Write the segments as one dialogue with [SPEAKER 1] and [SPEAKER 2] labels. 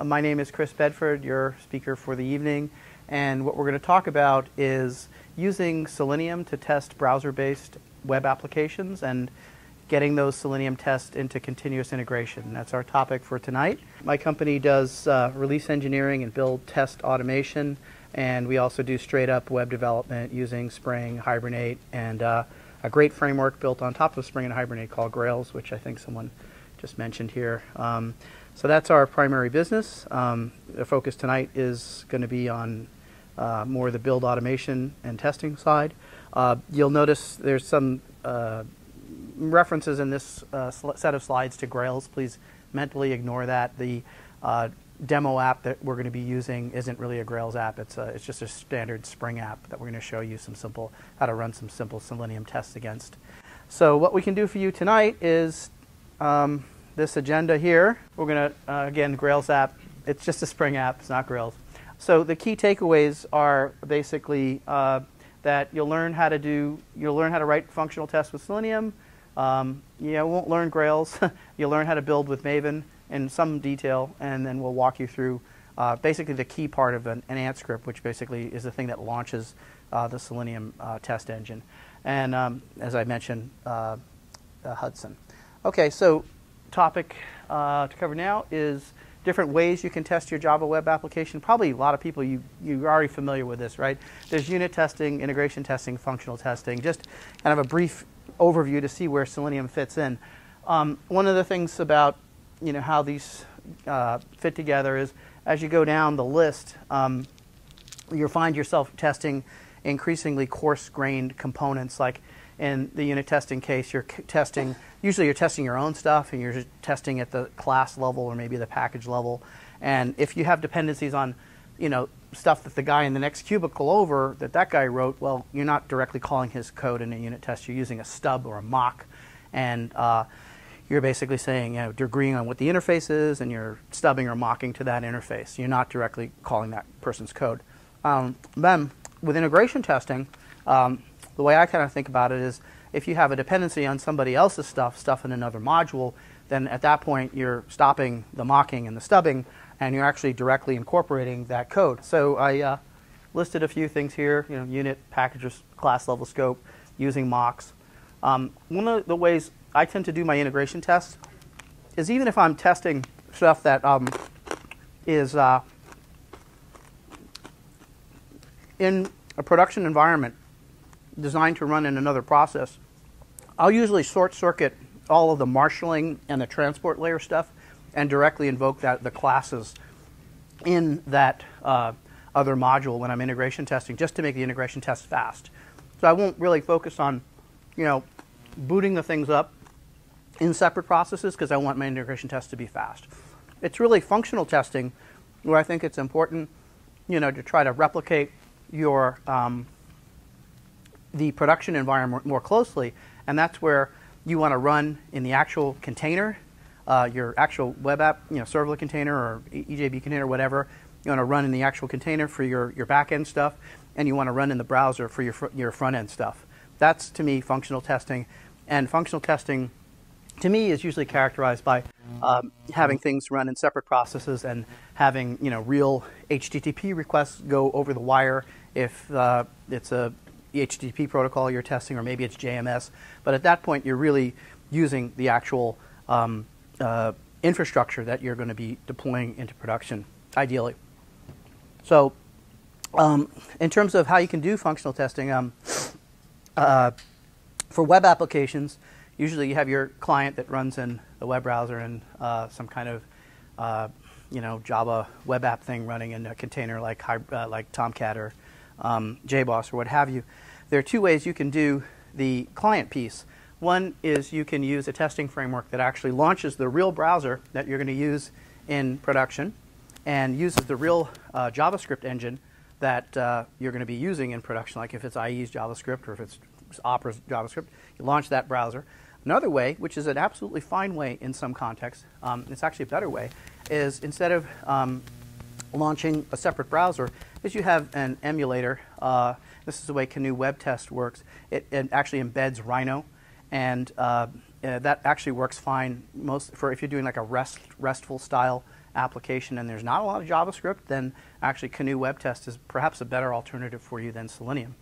[SPEAKER 1] My name is Chris Bedford, your speaker for the evening, and what we're going to talk about is using Selenium to test browser-based web applications and getting those Selenium tests into continuous integration. That's our topic for tonight. My company does release engineering and build test automation, and we also do straight-up web development using Spring, Hibernate, and a great framework built on top of Spring and Hibernate called Grails, which I think someone just mentioned here. So that's our primary business. The focus tonight is going to be on more the build automation and testing side. You'll notice there's some references in this set of slides to Grails. Please mentally ignore that. The demo app that we're going to be using isn't really a Grails app. It's just a standard Spring app that we're going to show you how to run some simple Selenium tests against. So what we can do for you tonight is this agenda here. We're going to, again, Grails app. It's just a Spring app. It's not Grails. So the key takeaways are basically that you'll learn how to write functional tests with Selenium. You won't learn Grails. You'll learn how to build with Maven in some detail, and then we'll walk you through basically the key part of an Ant script, which basically is the thing that launches the Selenium test engine. And as I mentioned, Hudson. Okay, so topic to cover now is different ways you can test your Java web application. Probably a lot of people, you're already familiar with this, right? There's unit testing, integration testing, functional testing, just kind of a brief overview to see where Selenium fits in. One of the things about how these fit together is as you go down the list, you'll find yourself testing increasingly coarse-grained components. Like in the unit testing case, usually you're testing your own stuff, and you're just testing at the class level or maybe the package level. And if you have dependencies on stuff that the guy in the next cubicle over that guy wrote, well, you're not directly calling his code in a unit test. You're using a stub or a mock, and you're basically saying, you're agreeing on what the interface is, and you're stubbing or mocking to that interface. You're not directly calling that person's code. Then with integration testing, the way I kind of think about it is if you have a dependency on somebody else's stuff in another module, then at that point you're stopping the mocking and the stubbing, and you're actually directly incorporating that code. So I listed a few things here, unit, packages, class level scope, using mocks. One of the ways I tend to do my integration tests is even if I'm testing stuff that is in a production environment designed to run in another process, I'll usually short circuit all of the marshalling and the transport layer stuff and directly invoke the classes in that other module when I'm integration testing, just to make the integration test fast. So I won't really focus on booting the things up in separate processes because I want my integration test to be fast. It's really functional testing where I think it's important to try to replicate your the production environment more closely, and that's where you want to run in the actual container, your actual web app, servlet container or EJB container, whatever. You want to run in the actual container for your back-end stuff, and you want to run in the browser for your front-end stuff. That's, to me, functional testing. And functional testing, to me, is usually characterized by having things run in separate processes and having real HTTP requests go over the wire if it's a HTTP protocol you're testing, or maybe it's JMS. But at that point, you're really using the actual infrastructure that you're going to be deploying into production, ideally. So in terms of how you can do functional testing, for web applications, usually you have your client that runs in the web browser and some kind of Java web app thing running in a container like Tomcat or JBoss or what have you. There are two ways you can do the client piece. One is you can use a testing framework that actually launches the real browser that you're going to use in production and uses the real JavaScript engine that you're going to be using in production, like if it's IE's JavaScript or if it's Opera's JavaScript. You launch that browser. Another way, which is an absolutely fine way in some contexts, it's actually a better way, is instead of launching a separate browser, is you have an emulator. This is the way Canoo WebTest works. It actually embeds Rhino, and that actually works fine if you're doing like a RESTful style application and there's not a lot of JavaScript, then actually Canoo WebTest is perhaps a better alternative for you than Selenium.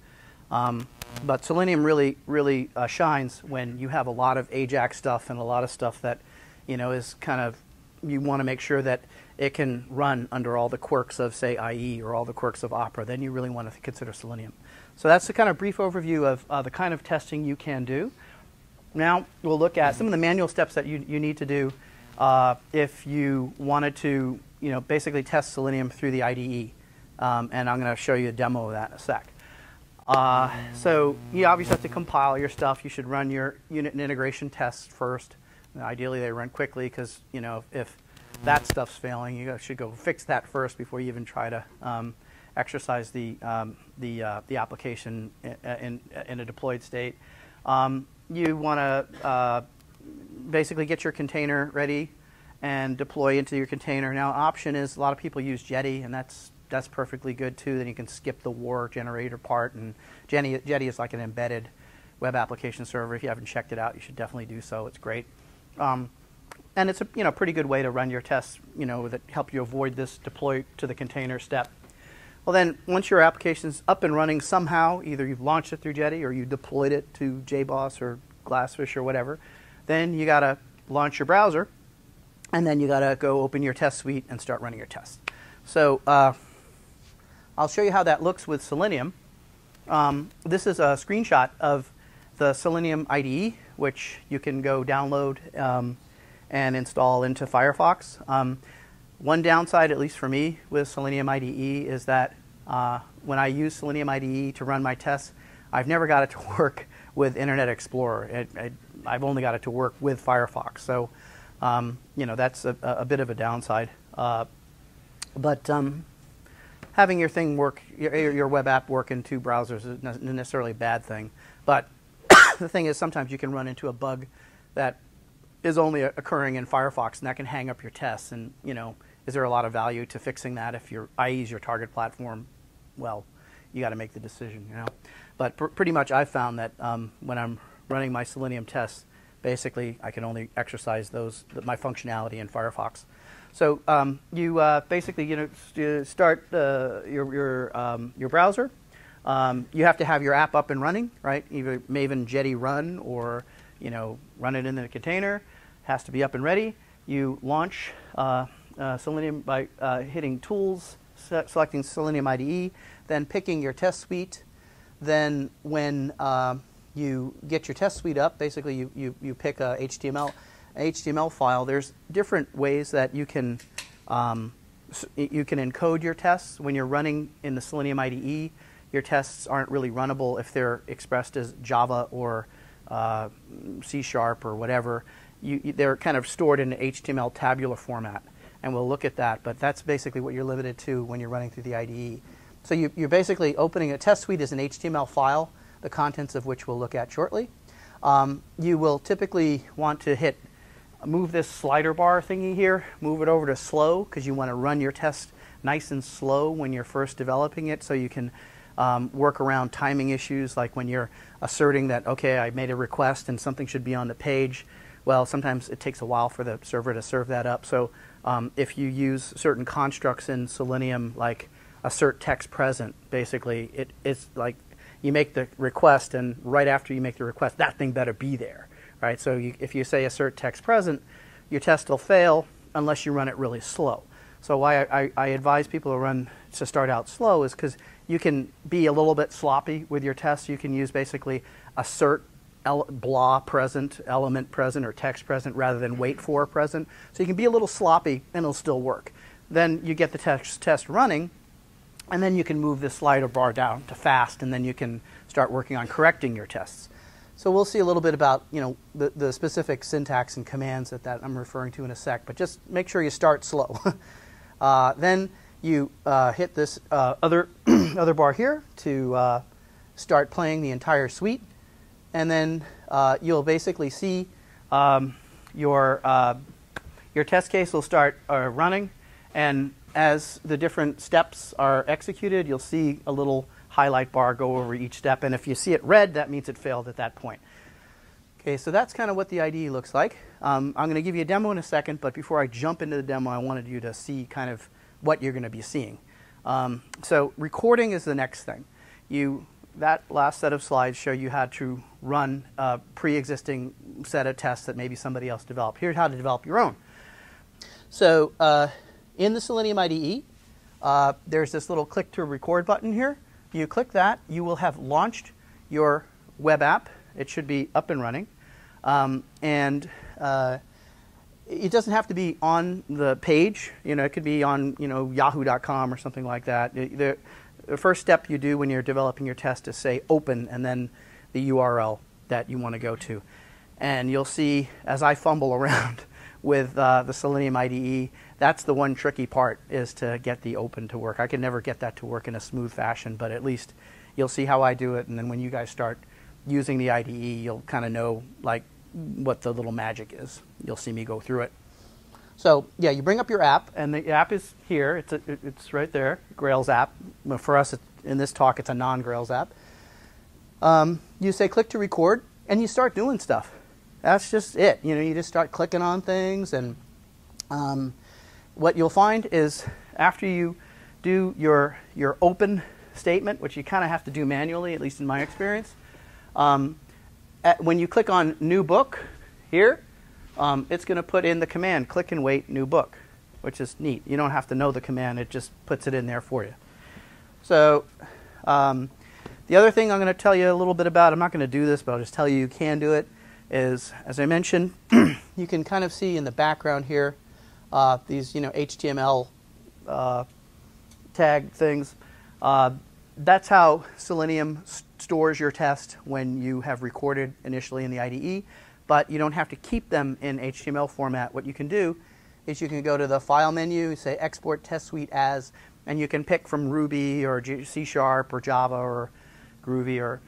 [SPEAKER 1] But Selenium really shines when you have a lot of AJAX stuff and a lot of stuff that, you know, is kind of, you want to make sure that it can run under all the quirks of, say, IE or all the quirks of Opera. Then you really want to consider Selenium. So that's the kind of brief overview of the kind of testing you can do. Now we'll look at some of the manual steps that you need to do if you wanted to, you know, basically test Selenium through the IDE. And I'm going to show you a demo of that in a sec. So you obviously have to compile your stuff. You should run your unit and integration tests first. And ideally, they run quickly because, you know, if that stuff's failing, you should go fix that first before you even try to exercise the application in a deployed state. You want to basically get your container ready and deploy into your container. Now, option is a lot of people use Jetty, and that's perfectly good too. Then you can skip the war generator part, and Jetty is like an embedded web application server. If you haven't checked it out, you should definitely do so. It's great, and it's a pretty good way to run your tests. That help you avoid this deploy to the container step. Well, then once your application's up and running somehow, either you've launched it through Jetty or you deployed it to JBoss or Glassfish or whatever, then you got to launch your browser, and then you got to go open your test suite and start running your tests. So I'll show you how that looks with Selenium. This is a screenshot of the Selenium IDE, which you can go download and install into Firefox. One downside, at least for me, with Selenium IDE is that when I use Selenium IDE to run my tests, I've never got it to work with Internet Explorer. I've only got it to work with Firefox. So, that's a bit of a downside. But having your thing work, your web app work in two browsers is not necessarily a bad thing. But the thing is, sometimes you can run into a bug that is only occurring in Firefox, and that can hang up your tests. And, is there a lot of value to fixing that? If your IE is your target platform, well, you got to make the decision, But pretty much I've found that when I'm running my Selenium tests, basically I can only exercise my functionality in Firefox. So you basically, you start your browser. You have to have your app up and running, right? Either Maven Jetty run or, run it in the container. Has to be up and ready. You launch Selenium by hitting Tools, selecting Selenium IDE, then picking your test suite. Then when you get your test suite up, basically you pick a HTML file. There's different ways that you can encode your tests. When you're running in the Selenium IDE, your tests aren't really runnable if they're expressed as Java or C# or whatever. They're kind of stored in an HTML tabular format, and we'll look at that. But that's basically what you're limited to when you're running through the IDE. So you're basically opening a test suite as an HTML file, the contents of which we'll look at shortly. You will typically want to move this slider bar thingy here, move it over to slow, because you want to run your test nice and slow when you're first developing it, so you can work around timing issues, like when you're asserting that, okay, I made a request and something should be on the page. Well, sometimes it takes a while for the server to serve that up. So if you use certain constructs in Selenium, like assert text present, basically it's like you make the request, and right after you make the request, that thing better be there, right? So if you say assert text present, your test will fail unless you run it really slow. So why I advise people to start out slow is because you can be a little bit sloppy with your tests. You can use basically assert blah present, element present, or text present rather than wait for present. So you can be a little sloppy and it'll still work. Then you get the test running, and then you can move the slider bar down to fast, and then you can start working on correcting your tests. So we'll see a little bit about the specific syntax and commands that I'm referring to in a sec, but just make sure you start slow. Then you hit this other bar here to start playing the entire suite, and then you'll basically see your test case will start running, and as the different steps are executed, you'll see a little highlight bar go over each step, and if you see it red, that means it failed at that point. Okay, so that's kind of what the IDE looks like. I'm going to give you a demo in a second, but before I jump into the demo, I wanted you to see kind of what you're going to be seeing. So recording is the next thing. That last set of slides show you how to run a pre-existing set of tests that maybe somebody else developed. Here's how to develop your own. So in the Selenium IDE, there's this little click to record button here. You click that, you will have launched your web app. It should be up and running. It doesn't have to be on the page. It could be on yahoo.com or something like that. The first step you do when you're developing your test is say open and then the URL that you want to go to. And you'll see as I fumble around with the Selenium IDE, that's the one tricky part, is to get the open to work. I can never get that to work in a smooth fashion, but at least you'll see how I do it, and then when you guys start using the IDE, you'll kind of know what the little magic is. You'll see me go through it. So yeah, you bring up your app, and the app is here. It's right there, Grails app. For us, in this talk, it's a non-Grails app. You say click to record, and you start doing stuff. That's just it. You just start clicking on things, and what you'll find is after you do your open statement, which you kind of have to do manually, at least in my experience, when you click on new book here, it's going to put in the command click and wait new book, which is neat. You don't have to know the command, it just puts it in there for you. So the other thing I'm going to tell you a little bit about, I'm not going to do this, but I'll just tell you can do it, is, as I mentioned, you can kind of see in the background here these HTML tag things. That's how Selenium stores your test when you have recorded initially in the IDE, but you don't have to keep them in HTML format. What you can do is you can go to the File menu, say Export Test Suite As, and you can pick from Ruby or C# or Java or Groovy or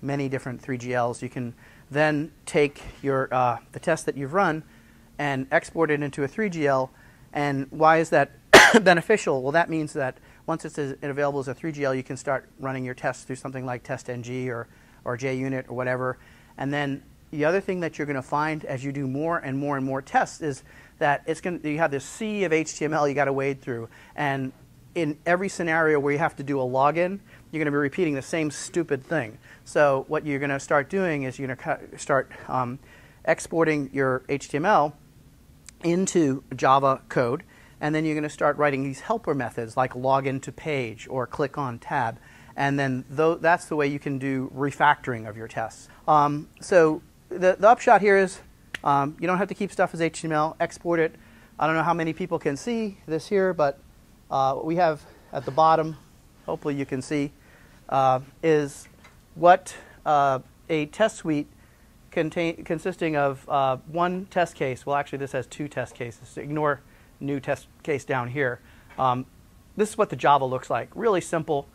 [SPEAKER 1] many different 3GLs. You can then take your the test that you've run and export it into a 3GL. And why is that beneficial? Well, that means that once it's available as a 3GL, you can start running your tests through something like TestNG or JUnit or whatever. And then the other thing that you're going to find as you do more and more and more tests is that you have this sea of HTML you got to wade through. And in every scenario where you have to do a login, you're going to be repeating the same stupid thing. So what you're going to start doing is you're going to start exporting your HTML into Java code, and then you're going to start writing these helper methods like login to page or click on tab, and then that's the way you can do refactoring of your tests. So the upshot here is you don't have to keep stuff as HTML. Export it. I don't know how many people can see this here, but what we have at the bottom, hopefully you can see, is what a test suite consisting of one test case. Well, actually, this has two test cases. So ignore new test case down here. This is what the Java looks like. Really simple.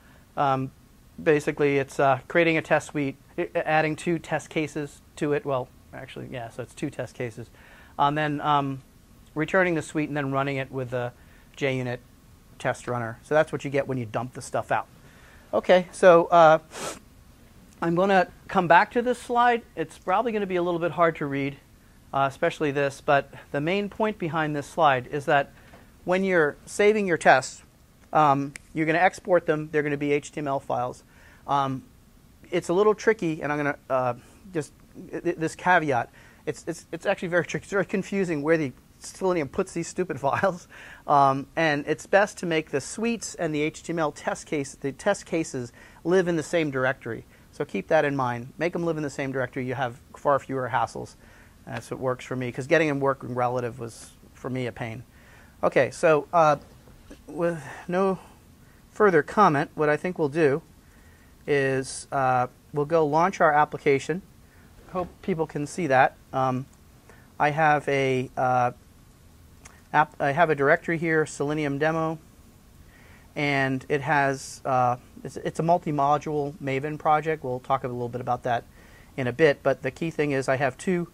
[SPEAKER 1] Basically, it's creating a test suite, adding two test cases to it. Well, actually, yeah, so it's two test cases. Then returning the suite and then running it with the JUnit test runner. So that's what you get when you dump the stuff out. Okay, so I'm going to come back to this slide. It's probably going to be a little bit hard to read, especially this, but the main point behind this slide is that when you're saving your tests, you're going to export them. They're going to be HTML files. It's a little tricky, and I'm going to just this caveat. It's actually very tricky. It's very confusing where the Selenium puts these stupid files, and it's best to make the suites and the HTML test cases live in the same directory. So keep that in mind. Make them live in the same directory. You have far fewer hassles. That's what works for me, because getting them working relative was, for me, a pain. Okay, so with no further comment, what I think we'll do is we'll go launch our application. Hope people can see that. I have a directory here, Selenium demo, and it has it's a multi-module Maven project. We'll talk a little bit about that in a bit, but the key thing is I have two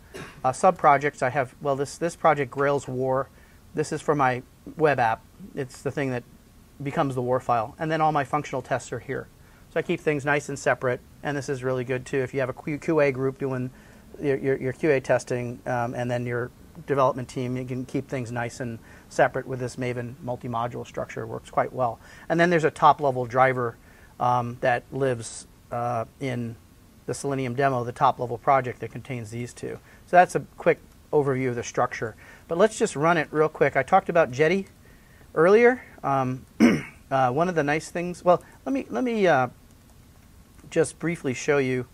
[SPEAKER 1] sub-projects. I have, well, this project, Grails War. This is for my web app. It's the thing that becomes the war file. And then all my functional tests are here. So I keep things nice and separate, and this is really good too. If you have a QA group doing your QA testing and then your development team, you can keep things nice and separate with this Maven multi-module structure. It works quite well. And then there's a top-level driver that lives in the Selenium demo, the top-level project that contains these two. So that's a quick overview of the structure. But let's just run it real quick. I talked about Jetty earlier. One of the nice things, well, let me just briefly show you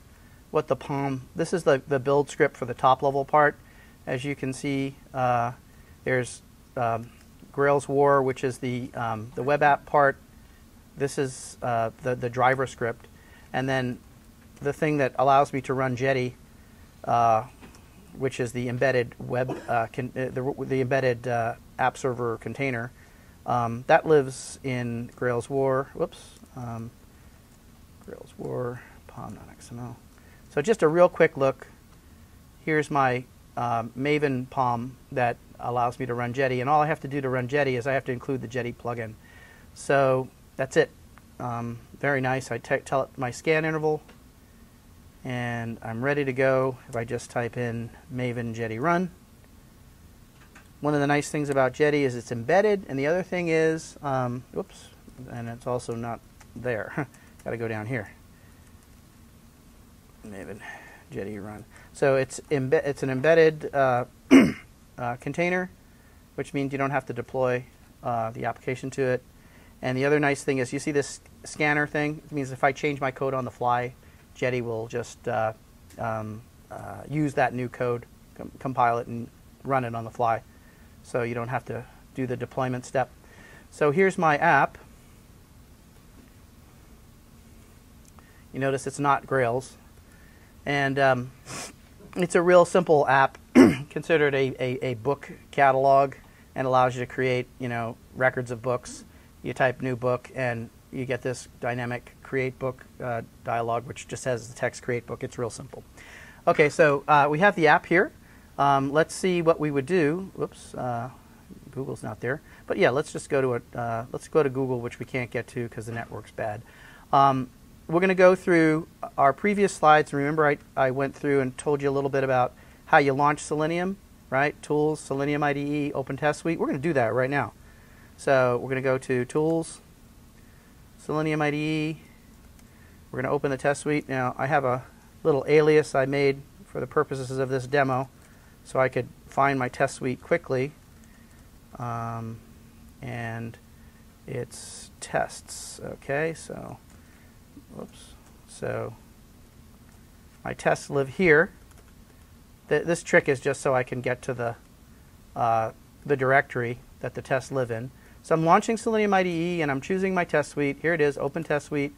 [SPEAKER 1] what the POM, this is the build script for the top-level part. As you can see, there's Grails War, which is the web app part. This is the driver script. And then the thing that allows me to run Jetty, which is the embedded the embedded app server container, that lives in Grails War. Whoops, Grails War POM.xml. So just a real quick look. Here's my Maven POM that allows me to run Jetty, and all I have to do to run Jetty is I have to include the Jetty plugin. So that's it. Very nice. I tell it my scan interval, and I'm ready to go if I just type in Maven Jetty run. One of the nice things about Jetty is it's embedded, and the other thing is, whoops, and it's also not there. Got to go down here. Maven Jetty run. So it's an embedded container, which means you don't have to deploy the application to it. And the other nice thing is, you see this scanner thing? It means if I change my code on the fly, Jetty will just use that new code, compile it, and run it on the fly. So you don't have to do the deployment step. So here's my app. You notice it's not Grails. And it's a real simple app, considered a book catalog, and allows you to create, records of books. You type new book, and you get this dynamic create book dialog, which just has the text create book. It's real simple. Okay, so we have the app here. Let's see what we would do. Whoops, Google's not there. But yeah, let's just go to let's go to Google, which we can't get to because the network's bad. We're going to go through our previous slides. Remember, I went through and told you a little bit about how you launch Selenium, right? Tools, Selenium IDE, Open Test Suite. We're going to do that right now. So we're going to go to Tools, Selenium IDE. We're going to open the test suite. Now, I have a little alias I made for the purposes of this demo, so I could find my test suite quickly. And it's tests. Okay, so, whoops. So my tests live here. This trick is just so I can get to the directory that the tests live in. So I'm launching Selenium IDE, and I'm choosing my test suite. Here it is, Open Test Suite,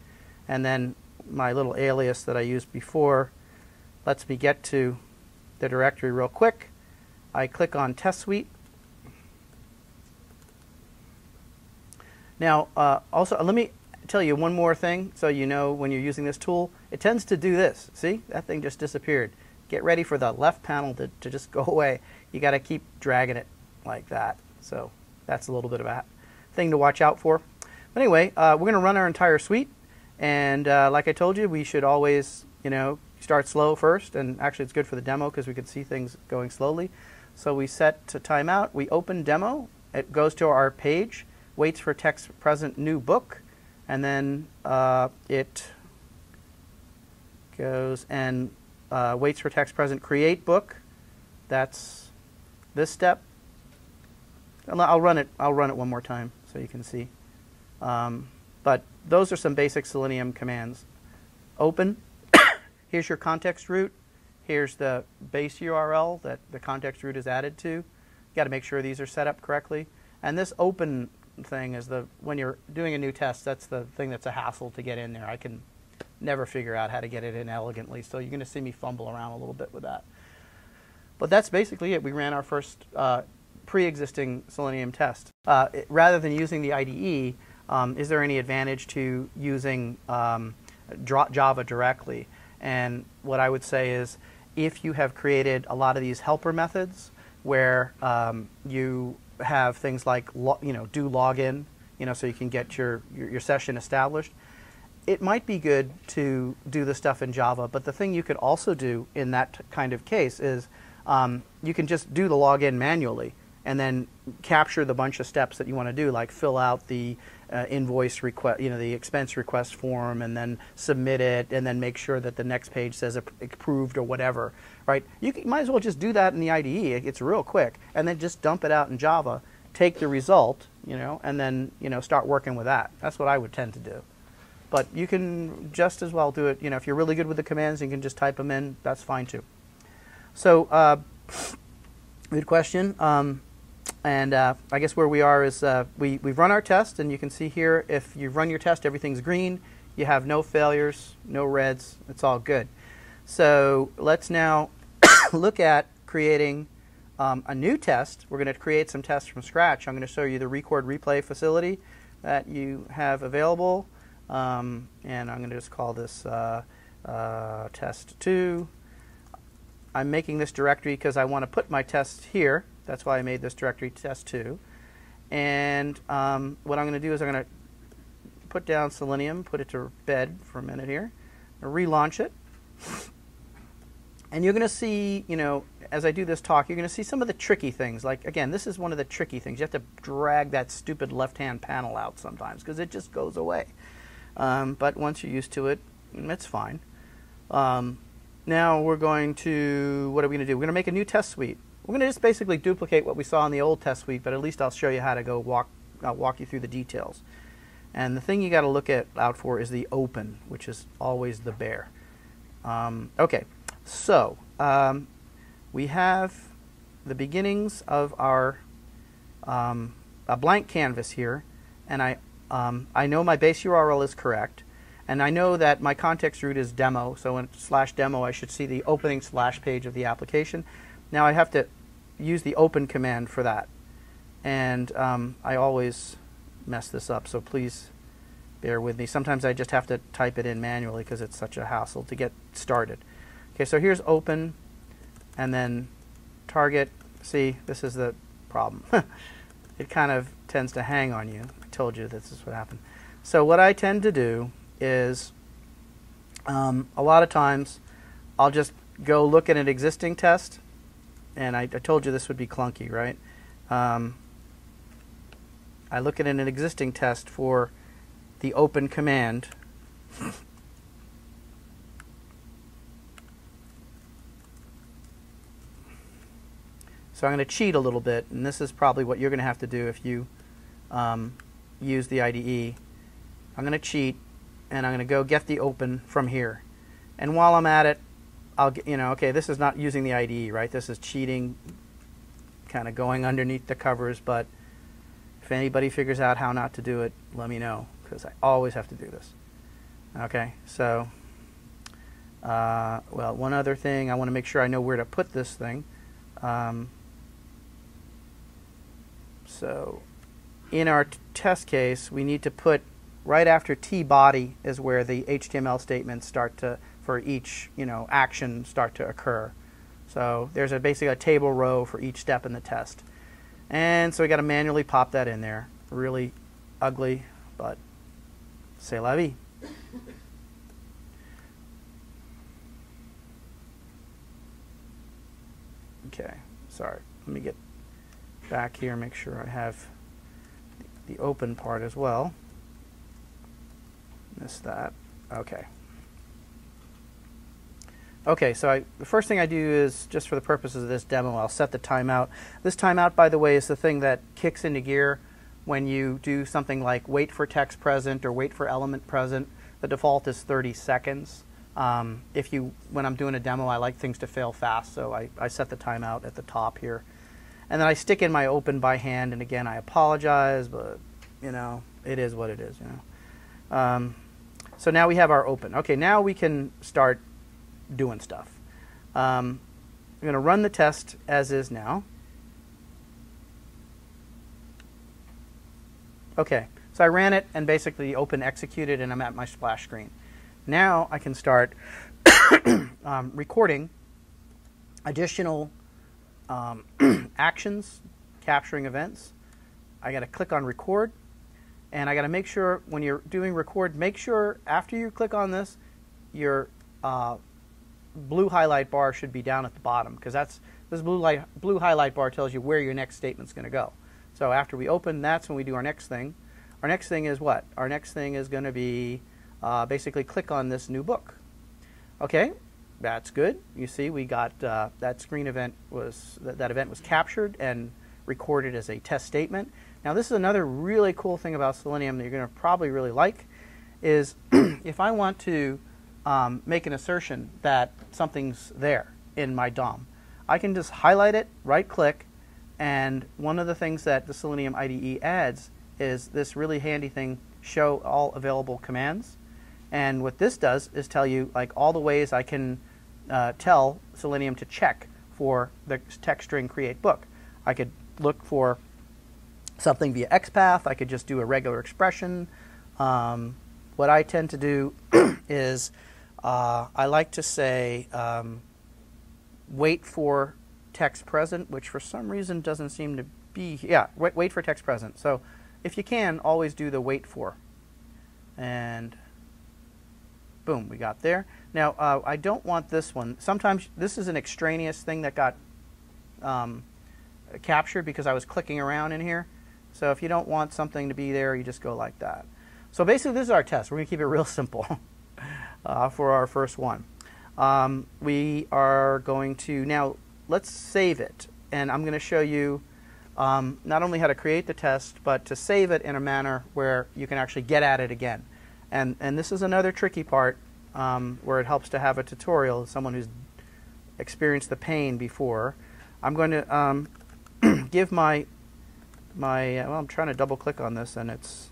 [SPEAKER 1] and then my little alias that I used before lets me get to the directory real quick. I click on Test Suite. Now, also, let me tell you one more thing so you know when you're using this tool. It tends to do this. See? That thing just disappeared. Get ready for the left panel to just go away. You got to keep dragging it like that. So that's a little bit of a thing to watch out for. But anyway, we're going to run our entire suite. And like I told you, we should always, start slow first. And actually, it's good for the demo because we can see things going slowly. So we set to timeout. We open demo. It goes to our page, waits for text present new book, and then it goes and waits for text present create book. That's this step. I'll run it one more time so you can see. But those are some basic Selenium commands. Open. Here's your context root. Here's the base URL that the context root is added to. You got to make sure these are set up correctly. And this open thing is when you're doing a new test, that's the thing that's a hassle to get in there. I can never figure out how to get it in elegantly, so you're going to see me fumble around a little bit with that. But that's basically it. We ran our first pre-existing Selenium test. Rather than using the IDE, is there any advantage to using Java directly? And what I would say is, if you have created a lot of these helper methods where you have things like do login, so you can get your session established, it might be good to do the stuff in Java, but the thing you could also do in that kind of case is you can just do the login manually and then capture the bunch of steps that you want to do, like fill out the invoice request, the expense request form, and then submit it, and then make sure that the next page says approved or whatever, right? Might as well just do that in the IDE. It's real quick, and then just dump it out in Java, take the result, and then start working with that. That's what I would tend to do. But you can just as well do it, if you're really good with the commands, you can just type them in. That's fine too. So, good question. And I guess where we are is we've run our test, and you can see here if you run your test, everything's green. You have no failures, no reds. It's all good. So let's now look at creating a new test. We're going to create some tests from scratch. I'm going to show you the record replay facility that you have available. And I'm going to just call this test 2. I'm making this directory because I want to put my test here. That's why I made this directory test 2. And what I'm going to do is I'm going to put down Selenium, put it to bed for a minute here, relaunch it. And you're going to see, as I do this talk, you're going to see some of the tricky things. Like, again, this is one of the tricky things. You have to drag that stupid left-hand panel out sometimes because it just goes away. But once you're used to it, it's fine. Now we're going to, what are we going to do? We're going to make a new test suite. We're going to just basically duplicate what we saw in the old test suite, but at least I'll show you how to go walk you through the details. And the thing you got to look out for is the open, which is always the bear. Okay, so we have the beginnings of our a blank canvas here, and I know my base URL is correct, and I know that my context root is demo, so in /demo I should see the opening / page of the application. Now I have to use the open command for that, and I always mess this up, so please bear with me. Sometimes I just have to type it in manually because it's such a hassle to get started. Okay, so here's open, and then target. See, this is the problem. It kind of tends to hang on you. I told you this is what happened. So what I tend to do is a lot of times I'll just go look at an existing test, and I told you this would be clunky, right? I look at an existing test for the open command. So I'm going to cheat a little bit, and this is probably what you're going to have to do if you use the IDE. I'm going to cheat, and I'm going to go get the open from here. And while I'm at it, I'll get, okay, this is not using the IDE, right? This is cheating, kind of going underneath the covers, but if anybody figures out how not to do it, let me know, because I always have to do this. Okay, so, well, one other thing, I want to make sure I know where to put this thing. So, in our test case, we need to put right after T-body is where the HTML statements start to, for each action, start to occur. So there's basically a table row for each step in the test. And so we got to manually pop that in there. Really ugly, but c'est la vie. Okay, sorry. Let me get back here, make sure I have the open part as well. Missed that. Okay. Okay, so the first thing I do is, just for the purposes of this demo, I'll set the timeout. This timeout, by the way, is the thing that kicks into gear when you do something like wait for text present or wait for element present. The default is 30 seconds. When I'm doing a demo, I like things to fail fast, so I set the timeout at the top here. And then I stick in my open by hand, and again, I apologize, but, it is what it is, So now we have our open. Okay, now we can start doing stuff. I'm going to run the test as is now. Okay, so I ran it, and basically open executed, and I'm at my splash screen. Now I can start recording additional actions, capturing events. I got to click on record, And I got to make sure when you're doing record, make sure after you click on this, your blue highlight bar should be down at the bottom, because this blue highlight bar tells you where your next statement's going to go. So after we open, that's when we do our next thing. Our next thing is what? Our next thing is going to be basically click on this new book. Okay, that's good. You see, we got that screen event that event was captured and recorded as a test statement. Now this is another really cool thing about Selenium that you're going to probably really like, is if I want to make an assertion that something's there in my DOM, I can just highlight it, right click, and one of the things that the Selenium IDE adds is this really handy thing, show all available commands. And what this does is tell you like all the ways I can tell Selenium to check for the text string create book. I could look for something via XPath. I could just do a regular expression. What I tend to do is I like to say wait for text present, which for some reason doesn't seem to be, yeah, wait for text present. So if you can, always do the wait for. And boom, we got there. Now, I don't want this one. Sometimes this is an extraneous thing that got captured because I was clicking around in here. So if you don't want something to be there, you just go like that. So basically, this is our test. We're going to keep it real simple for our first one. We are going to, now, let's save it. And I'm going to show you not only how to create the test, but to save it in a manner where you can actually get at it again. And this is another tricky part where it helps to have a tutorial, someone who's experienced the pain before. I'm going to give my well, I'm trying to double click on this and it's,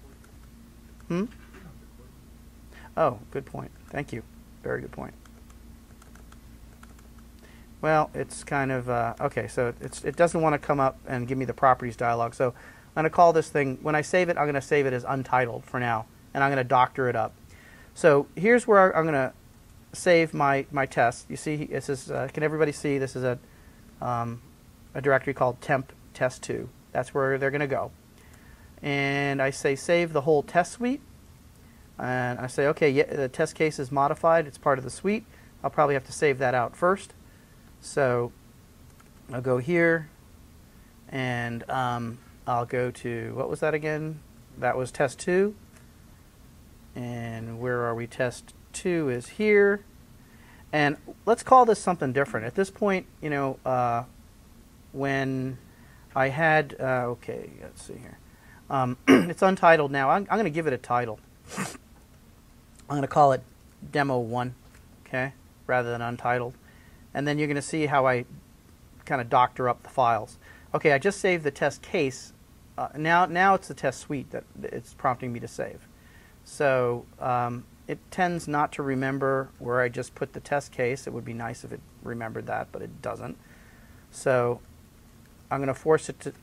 [SPEAKER 1] Oh, good point. Thank you. Very good point. Well, it's kind of, okay, so it doesn't want to come up and give me the properties dialog. So I'm going to call this thing, when I save it, I'm going to save it as untitled for now, and I'm going to doctor it up. So here's where I'm going to save my test. You see, this is, can everybody see, this is a directory called temp test2. That's where they're going to go. And I say save the whole test suite. And I say, okay, yeah, the test case is modified. It's part of the suite. I'll probably have to save that out first. So I'll go here, and I'll go to, what was that again? That was test 2. And where are we? Test 2 is here. And let's call this something different. At this point, you know, when I had, okay, let's see here. It's untitled now. I'm going to give it a title. I'm going to call it Demo 1, okay, rather than untitled. And then you're going to see how I kind of doctor up the files. Okay, I just saved the test case. Now it's the test suite that it's prompting me to save. So it tends not to remember where I just put the test case. It would be nice if it remembered that, but it doesn't. So I'm going to force it to,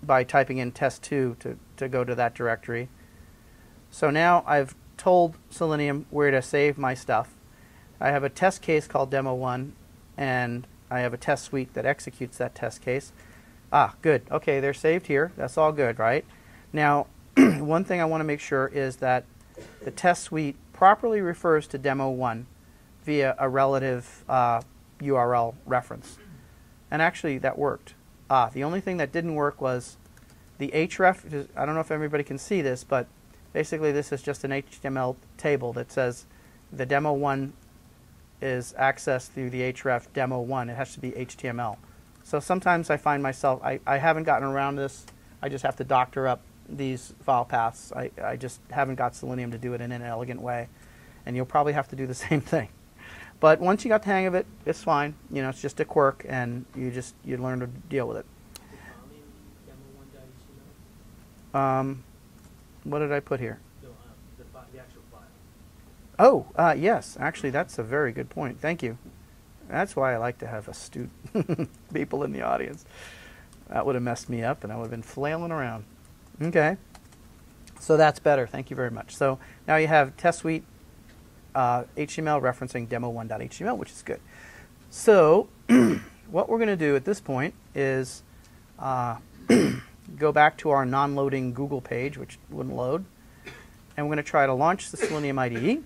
[SPEAKER 1] by typing in test2 to go to that directory. So now I've told Selenium where to save my stuff. I have a test case called Demo 1, and I have a test suite that executes that test case. Ah, good. Okay, they're saved here. That's all good, right? Now, one thing I want to make sure is that the test suite properly refers to Demo 1 via a relative URL reference. And actually, that worked. The only thing that didn't work was the href. I don't know if everybody can see this, but basically this is just an HTML table that says the Demo 1 is accessed through the href Demo 1. It has to be HTML. So sometimes I find myself, I haven't gotten around this. I just have to doctor up these file paths. I just haven't got Selenium to do it in an elegant way. And you'll probably have to do the same thing. But once you got the hang of it, it's fine. You know, it's just a quirk, and you learn to deal with it. What did I put here?
[SPEAKER 2] The actual file.
[SPEAKER 1] Oh, yes. Actually, that's a very good point. Thank you. That's why I like to have astute people in the audience. That would have messed me up, and I would have been flailing around. Okay. So that's better. Thank you very much. So now you have test suite HTML referencing demo1.html, which is good. So what we're going to do at this point is go back to our non-loading Google page, which wouldn't load. And we're going to try to launch the Selenium IDE.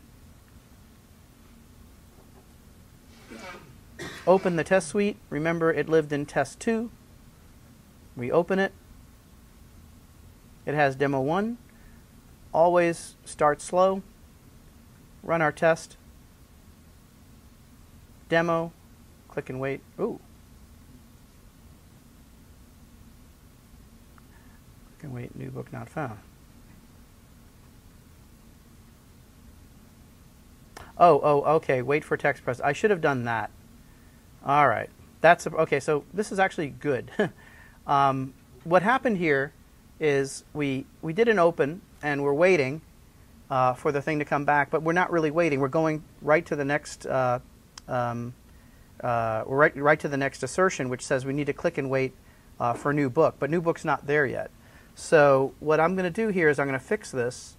[SPEAKER 1] Open the test suite. Remember, it lived in test 2. We open it. It has demo 1. Always start slow. Run our test. Demo. Click and wait. Ooh. Click and wait. New book not found. Oh, okay. Wait for text press. I should have done that. All right. Okay, so this is actually good. What happened here is we did an open, and we're waiting for the thing to come back, but we're not really waiting. We're going right to the next right to the next assertion, which says we need to click and wait for new book, but new book's not there yet. So what I'm going to do here is I'm going to fix this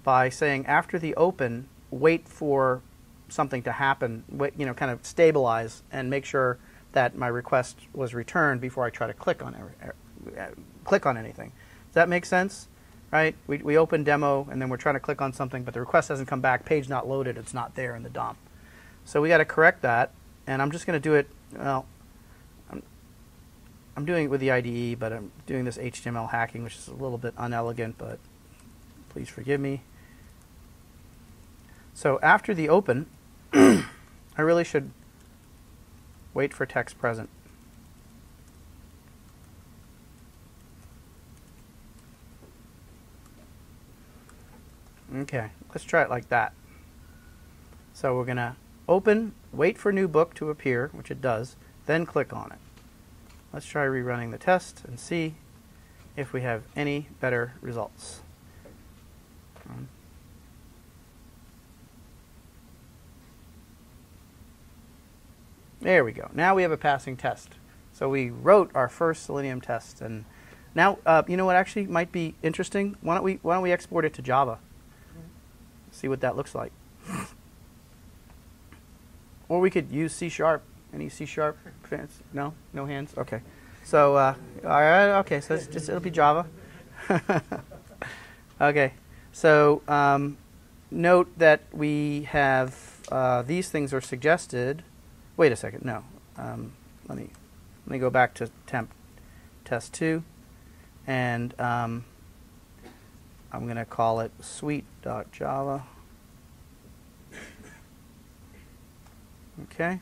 [SPEAKER 1] by saying after the open, wait for something to happen, kind of stabilize and make sure that my request was returned before I try to click on anything. Does that make sense? Right? We open demo and then we're trying to click on something, but the request hasn't come back. Page not loaded. It's not there in the DOM. So we got to correct that, and I'm just going to do it. Well, I'm doing it with the IDE, but I'm doing this HTML hacking, which is a little bit unelegant, but please forgive me. So after the open, I really should wait for text present. Okay, let's try it like that. So we're going to open, wait for new book to appear, which it does, then click on it. Let's try rerunning the test and see if we have any better results. There we go. Now we have a passing test. So we wrote our first Selenium test, and now you know what actually might be interesting? Why don't we export it to Java? See what that looks like. Or we could use C#. Any C# fans? No? No hands? Okay. So all right. Okay. So it'll be Java. Okay. So note that we have these things are suggested. Wait a second. No. Let me go back to temp test 2, and I'm going to call it suite.java. Okay.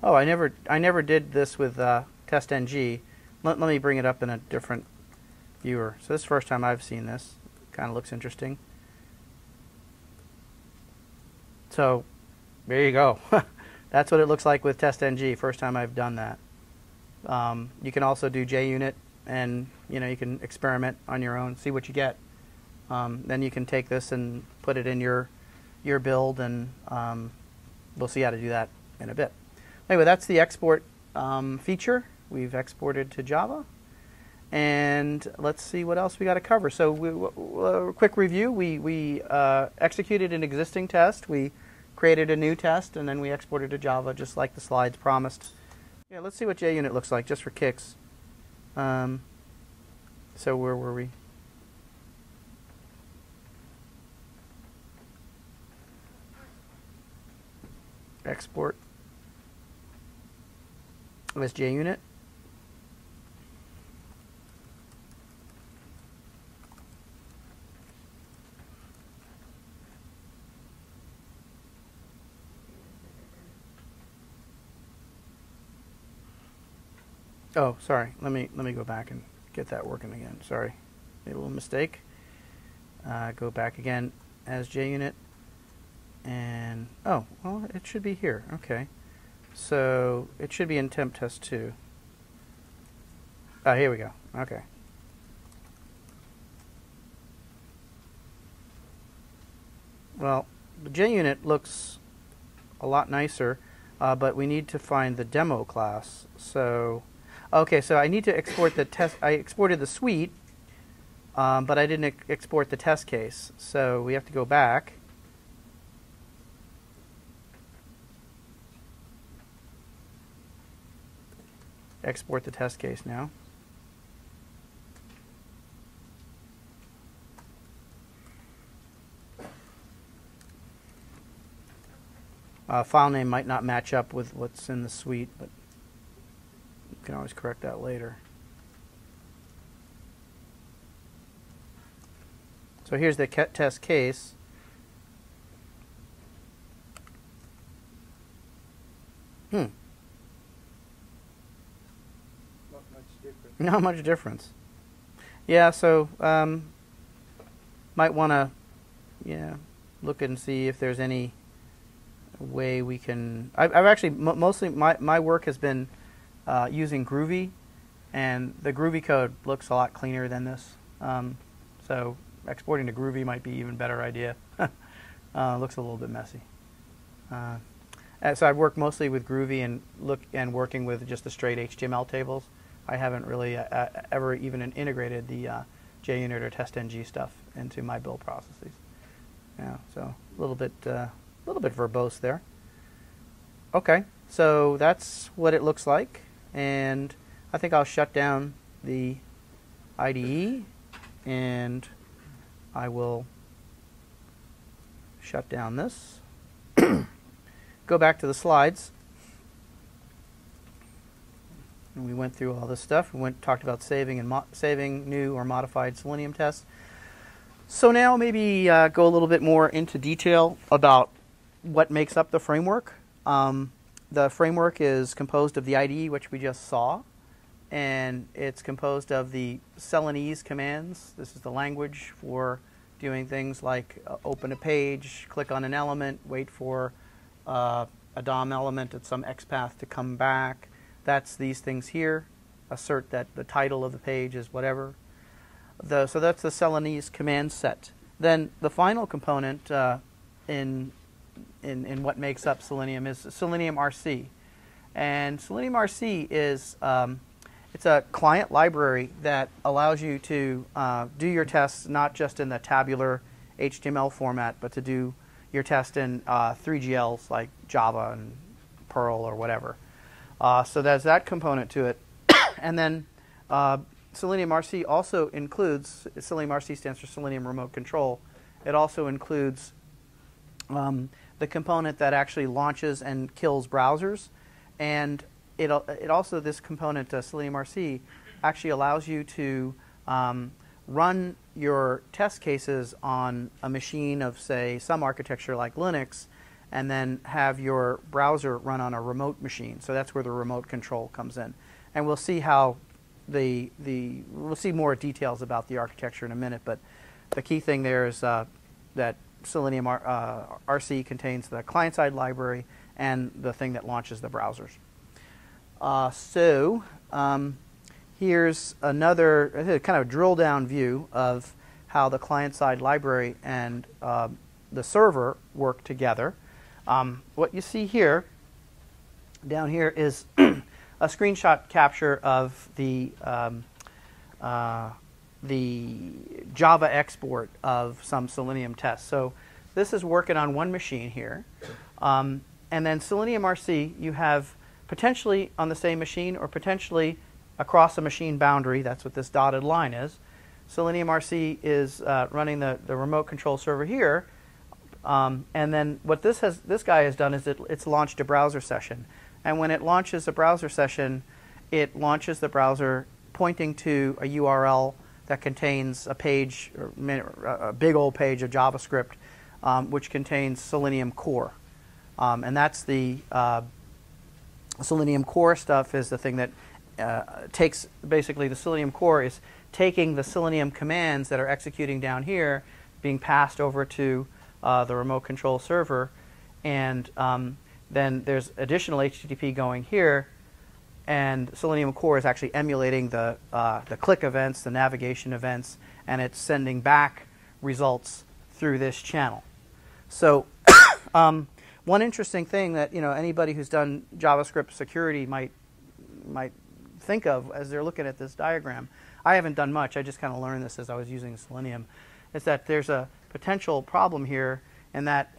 [SPEAKER 1] Oh, I never did this with testng. Let me bring it up in a different viewer. So this is the first time I've seen this. Kind of looks interesting. So there you go. That's what it looks like with testng. First time I've done that. You can also do JUnit, and you can experiment on your own, see what you get. Then you can take this and put it in your build, and we'll see how to do that in a bit. Anyway, that's the export feature. We've exported to Java. And let's see what else we got to cover. So quick review. We executed an existing test. We created a new test, and then we exported to Java, just like the slides promised. Yeah, let's see what JUnit looks like, just for kicks. So where were we? Export. It was JUnit. Oh, sorry. Let me go back and get that working again. Sorry, made a little mistake. Go back again as JUnit, and oh, well, it should be here. Okay, so it should be in temp test 2. Here we go. Okay. Well, the JUnit looks a lot nicer, but we need to find the demo class. So. Okay, so I need to export the test. I exported the suite, but I didn't export the test case. So we have to go back export the test case now. File name might not match up with what's in the suite, but you can always correct that later. So here's the test case.
[SPEAKER 2] Not much difference.
[SPEAKER 1] Not much difference. Yeah, so might want to look and see if there's any way we can. I've actually mostly my work has been using Groovy, and the Groovy code looks a lot cleaner than this. So exporting to Groovy might be even better idea. Looks a little bit messy. So I've worked mostly with Groovy and working with just the straight HTML tables. I haven't really ever even integrated the JUnit or TestNG stuff into my build processes. Yeah, so a little bit verbose there. Okay, so that's what it looks like, and I think I'll shut down the IDE, and I will shut down this. Go back to the slides. And we went through all this stuff. We talked about saving and saving new or modified Selenium tests. So now maybe go a little bit more into detail about what makes up the framework. The framework is composed of the IDE, which we just saw, and it's composed of the Selenium commands. This is the language for doing things like open a page, click on an element, wait for a DOM element at some XPath to come back. That's these things here. Assert that the title of the page is whatever. So that's the Selenium command set. Then the final component in what makes up Selenium is Selenium RC. And Selenium RC is it's a client library that allows you to do your tests not just in the tabular HTML format, but to do your test in 3GLs like Java and Perl or whatever. So there's that component to it. And then Selenium RC also includes, Selenium RC stands for Selenium Remote Control. It also includes the component that actually launches and kills browsers. And it also, this component, Selenium RC, actually allows you to run your test cases on a machine of, say, some architecture like Linux, and then have your browser run on a remote machine. So that's where the remote control comes in. And we'll see how we'll see more details about the architecture in a minute, but the key thing there is that Selenium RC contains the client-side library and the thing that launches the browsers. Here's another kind of drill-down view of how the client-side library and the server work together. What you see here, down here, is a screenshot capture of the Java export of some Selenium tests. So this is working on one machine here. And then Selenium RC, you have potentially on the same machine or potentially across a machine boundary. That's what this dotted line is. Selenium RC is running the remote control server here. And then what this guy has done is it's launched a browser session. And when it launches a browser session, it launches the browser pointing to a URL that contains a page, or a big old page of JavaScript, which contains Selenium core. And that's the Selenium core stuff is the thing that takes, basically the Selenium core is taking the Selenium commands that are executing down here, being passed over to the remote control server, and then there's additional HTTP going here, and Selenium core is actually emulating the click events, the navigation events, and it's sending back results through this channel. So one interesting thing that anybody who's done JavaScript security might think of as they're looking at this diagram, I haven't done much, I just kind of learned this as I was using Selenium, is that there's a potential problem here in that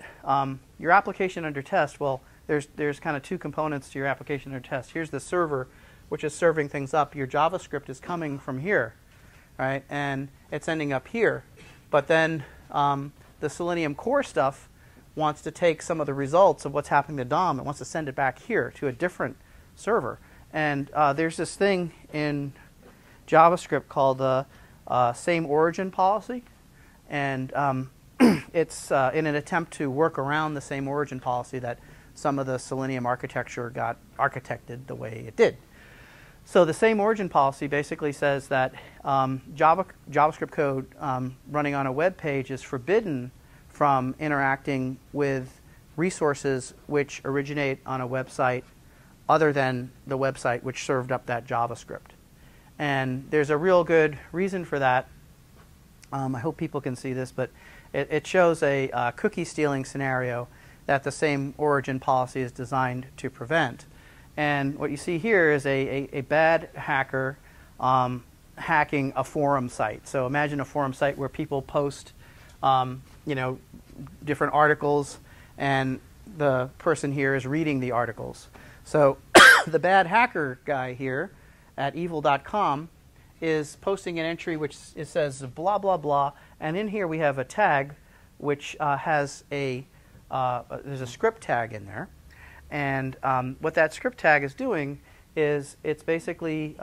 [SPEAKER 1] your application under test, well, there's kind of two components to your application under test. Here's the server which is serving things up. Your JavaScript is coming from here, right? And it's ending up here. But then the Selenium core stuff wants to take some of the results of what's happening to DOM and wants to send it back here to a different server. And there's this thing in JavaScript called the same origin policy. And it's in an attempt to work around the same origin policy that some of the Selenium architecture got architected the way it did. So the same origin policy basically says that JavaScript code running on a web page is forbidden from interacting with resources which originate on a website other than the website which served up that JavaScript. And there's a real good reason for that. I hope people can see this, but it shows a cookie stealing scenario that the same origin policy is designed to prevent. And what you see here is a bad hacker hacking a forum site. So imagine a forum site where people post different articles, and the person here is reading the articles. So the bad hacker guy here at evil.com is posting an entry which it says blah, blah, blah. And in here we have a tag which has there's a script tag in there. And what that script tag is doing is it's basically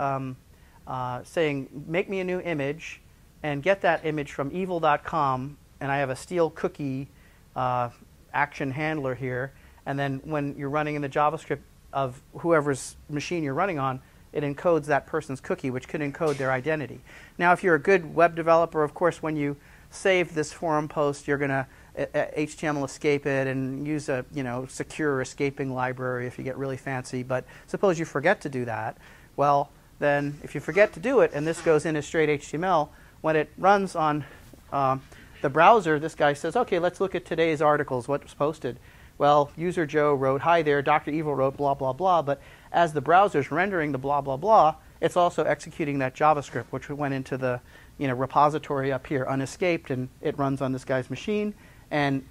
[SPEAKER 1] saying, make me a new image and get that image from evil.com. And I have a steal cookie action handler here. And then when you're running in the JavaScript of whoever's machine you're running on, it encodes that person's cookie, which could encode their identity. Now, if you're a good web developer, of course, when you save this forum post, you're going to HTML escape it and use a secure escaping library if you get really fancy. But suppose you forget to do that. Well, then if you forget to do it and this goes in as straight HTML, when it runs on the browser, this guy says, OK, let's look at today's articles, what's posted. Well, user Joe wrote, hi there, Dr. Evil wrote blah, blah, blah. But as the browser's rendering the blah, blah, blah, it's also executing that JavaScript, which went into the repository up here unescaped, and it runs on this guy's machine. And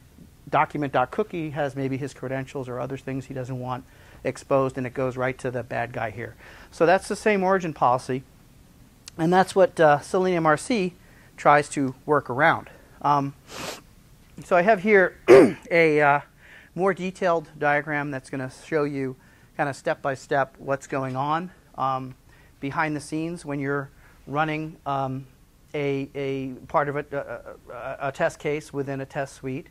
[SPEAKER 1] document.cookie has maybe his credentials or other things he doesn't want exposed, and it goes right to the bad guy here. So that's the same origin policy. And that's what Selenium RC tries to work around. So I have here a more detailed diagram that's going to show you kind of step-by-step what's going on behind the scenes when you're running a part of a test case within a test suite.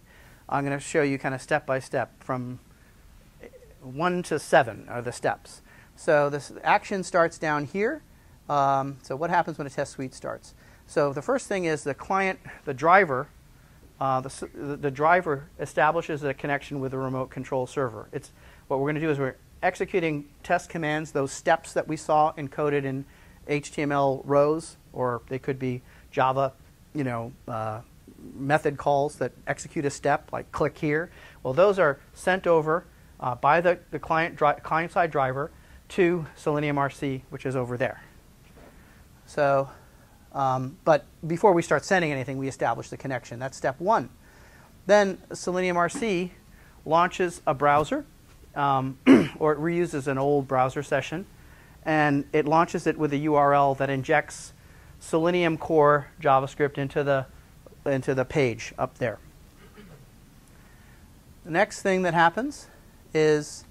[SPEAKER 1] I'm going to show you kind of step-by-step from 1 to 7 are the steps. So this action starts down here. So what happens when a test suite starts? So the first thing is the client, the driver, the driver establishes a connection with a remote control server. What we're going to do is we're executing test commands, those steps that we saw encoded in HTML rows, or they could be Java, method calls that execute a step, like click here. Well, those are sent over by the client-side driver to Selenium RC, which is over there. So, but before we start sending anything, we establish the connection. That's step 1. Then Selenium RC launches a browser, or it reuses an old browser session, and it launches it with a URL that injects Selenium core JavaScript into the page up there. The next thing that happens is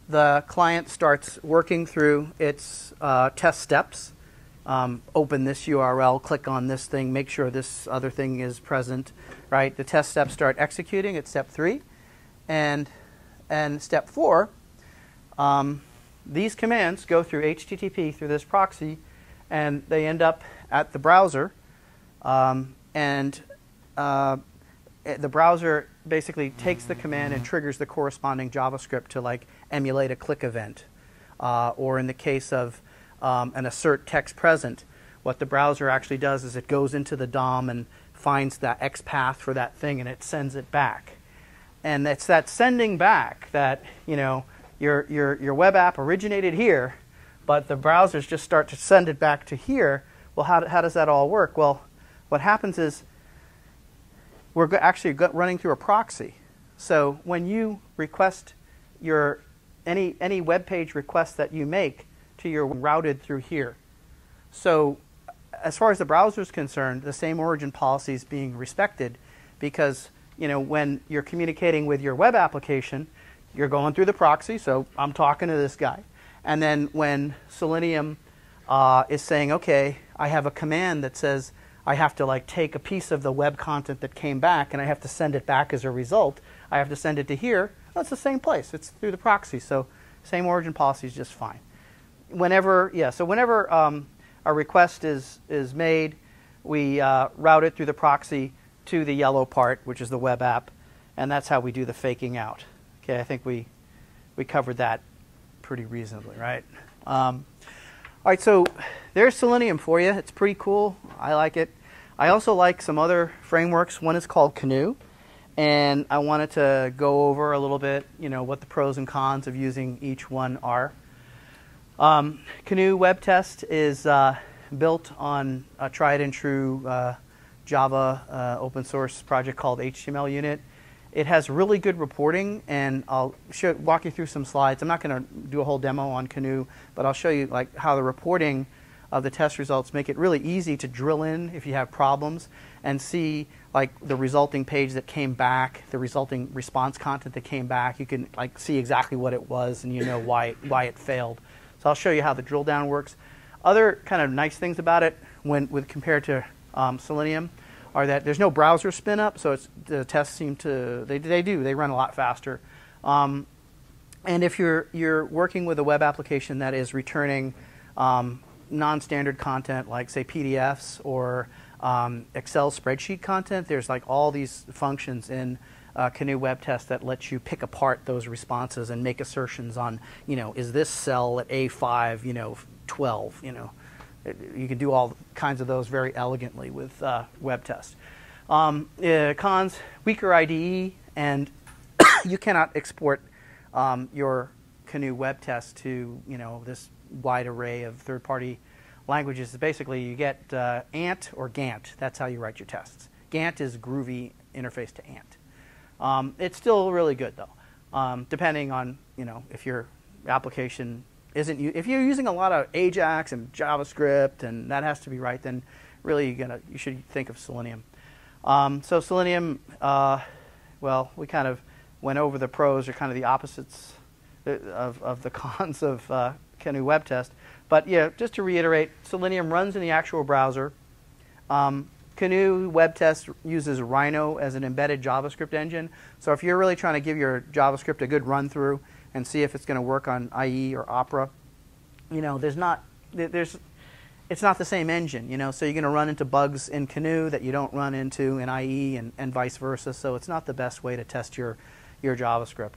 [SPEAKER 1] the client starts working through its test steps. Open this URL, click on this thing, make sure this other thing is present, right? The test steps start executing at step 3. And step 4, these commands go through HTTP through this proxy, and they end up at the browser. The browser basically takes the command and triggers the corresponding JavaScript to emulate a click event. Or in the case of an assert text present, what the browser actually does is it goes into the DOM and finds that X path for that thing, and it sends it back. And it's that sending back that your web app originated here, but the browsers just start to send it back to here. Well, how does that all work? Well, what happens is we're actually running through a proxy. So when you request any web page request that you make to your routed through here. So as far as the browser is concerned, the same origin policy is being respected, because when you're communicating with your web application, you're going through the proxy, so I'm talking to this guy. And then when Selenium is saying, okay, I have a command that says I have to take a piece of the web content that came back and I have to send it back as a result, I have to send it to here. Well, it's the same place. It's through the proxy, so same origin policy is just fine. Whenever a request is made, we route it through the proxy to the yellow part, which is the web app, and that's how we do the faking out. Okay, I think we covered that pretty reasonably, right? All right, so there's Selenium for you. It's pretty cool. I like it. I also like some other frameworks. One is called Canoe, and I wanted to go over a little bit, what the pros and cons of using each one are. Canoo WebTest is built on a tried and true Java open source project called HTML Unit. It has really good reporting, and I'll walk you through some slides. I'm not going to do a whole demo on Canoe, but I'll show you how the reporting of the test results make it really easy to drill in if you have problems and see the resulting page that came back, the resulting response content that came back. You can see exactly what it was, and why it failed. So I'll show you how the drill down works. Other kind of nice things about it compared to Selenium are that there's no browser spin up, so the tests seem to they run a lot faster. And if you're working with a web application that is returning non-standard content like say PDFs or Excel spreadsheet content, there's all these functions in Canoo WebTest that lets you pick apart those responses and make assertions on is this cell at A5 12. You can do all kinds of those very elegantly with WebTest. Cons: weaker IDE, and you cannot export your Canoo WebTest to this wide array of third-party languages. Basically, you get Ant or Gant. That's how you write your tests. Gant is groovy interface to Ant. It's still really good though, depending on if your application isn't. If you're using a lot of Ajax and JavaScript and that has to be right, then really you should think of Selenium. So Selenium, well, we kind of went over the pros, or kind of the opposites of the cons of Canoo WebTest. But yeah, just to reiterate, Selenium runs in the actual browser. Canoo WebTest uses Rhino as an embedded JavaScript engine. So if you're really trying to give your JavaScript a good run through and see if it's going to work on IE or Opera, it's not the same engine, so you're going to run into bugs in Canoo that you don't run into in IE and vice versa. So it's not the best way to test your JavaScript.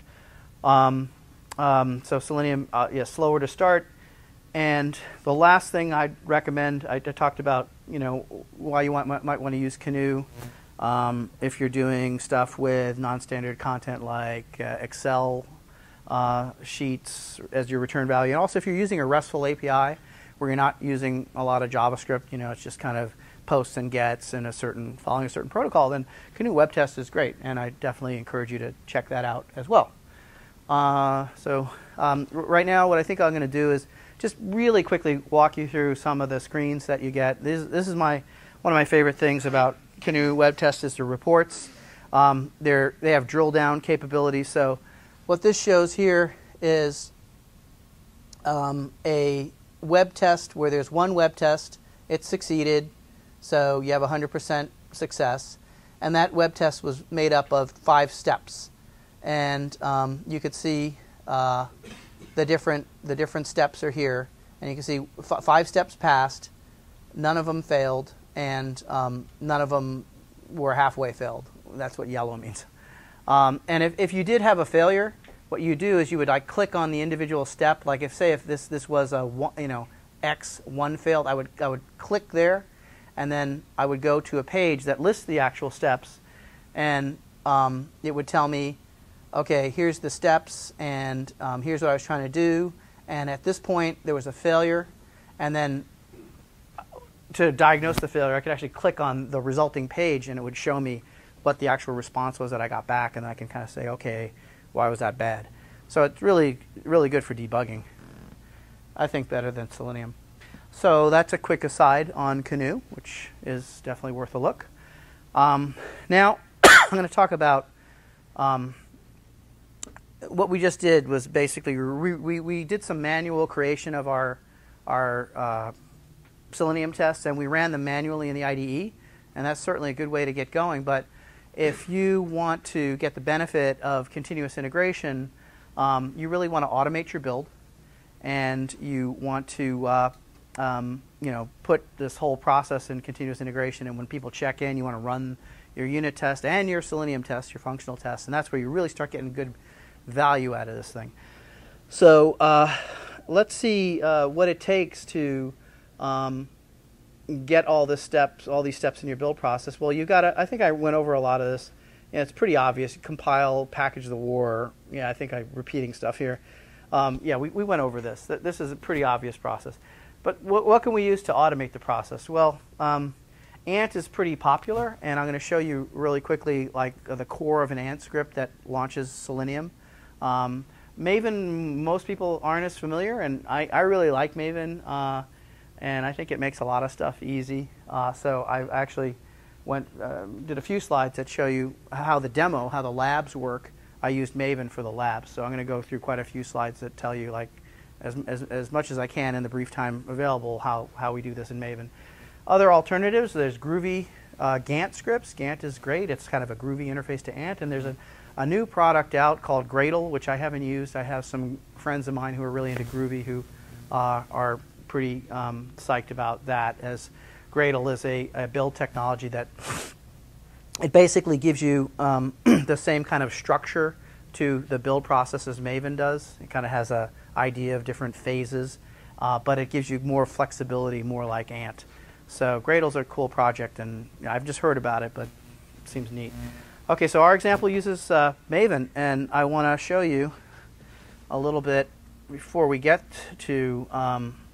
[SPEAKER 1] So Selenium, slower to start. And the last thing I'd recommend, I talked about, why you might want to use Canoo if you're doing stuff with non-standard content like Excel sheets as your return value. And also if you're using a RESTful API where you're not using a lot of JavaScript, it's just kind of posts and gets and following a certain protocol, then Canoo WebTest is great, and I definitely encourage you to check that out as well. Right now what I think I'm going to do is just really quickly walk you through some of the screens that you get. This is one of my favorite things about Canoo WebTest is the reports. They have drill down capabilities. So what this shows here is a web test where there's one web test. It succeeded, so you have 100% success. And that web test was made up of 5 steps. And you could see the different steps are here, and you can see 5 steps passed, none of them failed, and none of them were halfway failed. That's what yellow means. And if you did have a failure, what you do is you would click on the individual step. Like if this was a X1 failed, I would click there, and then I would go to a page that lists the actual steps, and it would tell me, okay, here's the steps, and here's what I was trying to do, and at this point there was a failure, and then to diagnose the failure I could actually click on the resulting page and it would show me what the actual response was that I got back, and I can kind of say, okay, why was that bad? So it's really, really good for debugging. I think better than Selenium. So that's a quick aside on Canoe, which is definitely worth a look. Now, I'm going to talk about what we just did was basically we did some manual creation of our Selenium tests, and we ran them manually in the IDE, and that's certainly a good way to get going. But if you want to get the benefit of continuous integration, you really want to automate your build, and you want to put this whole process in continuous integration. And when people check in, you want to run your unit test and your Selenium test, your functional test, and that's where you really start getting good value out of this thing. So let's see what it takes to get all these steps in your build process. Well, you got to. I think I went over a lot of this. Yeah, it's pretty obvious. Compile, package the war. Yeah, I think I'm repeating stuff here. Yeah, we went over this. This is a pretty obvious process. But what can we use to automate the process? Well, Ant is pretty popular, and I'm going to show you really quickly like the core of an Ant script that launches Selenium. Maven, most people aren't as familiar, and I really like Maven, and I think it makes a lot of stuff easy. So I actually did a few slides that show you how the labs work. I used Maven for the labs, so I'm going to go through quite a few slides that tell you, like, as much as I can in the brief time available, how we do this in Maven. Other alternatives, there's Groovy Gantt scripts. Gantt is great. It's kind of a groovy interface to Ant, and there's a new product out called Gradle, which I haven't used. I have some friends of mine who are really into Groovy who are pretty psyched about that, as Gradle is a build technology that it basically gives you the same kind of structure to the build process as Maven does. It kind of has an idea of different phases, but it gives you more flexibility, more like Ant. So Gradle's a cool project, and I've just heard about it, but it seems neat. Okay, so our example uses Maven, and I want to show you a little bit before we get to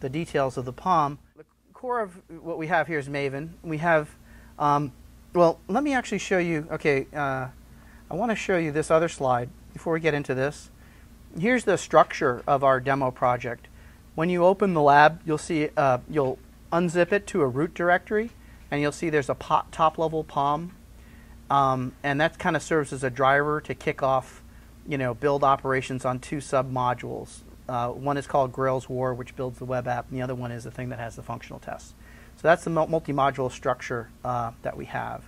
[SPEAKER 1] the details of the POM. The core of what we have here is Maven. We have, well, let me actually show you, okay, I want to show you this other slide before we get into this. Here's the structure of our demo project. When you open the lab, you'll see, you'll unzip it to a root directory, and you'll see there's a top-level POM, and that kind of serves as a driver to kick off, build operations on two sub-modules. One is called Grails War, which builds the web app, and the other one is the thing that has the functional tests. So that's the multi-module structure that we have.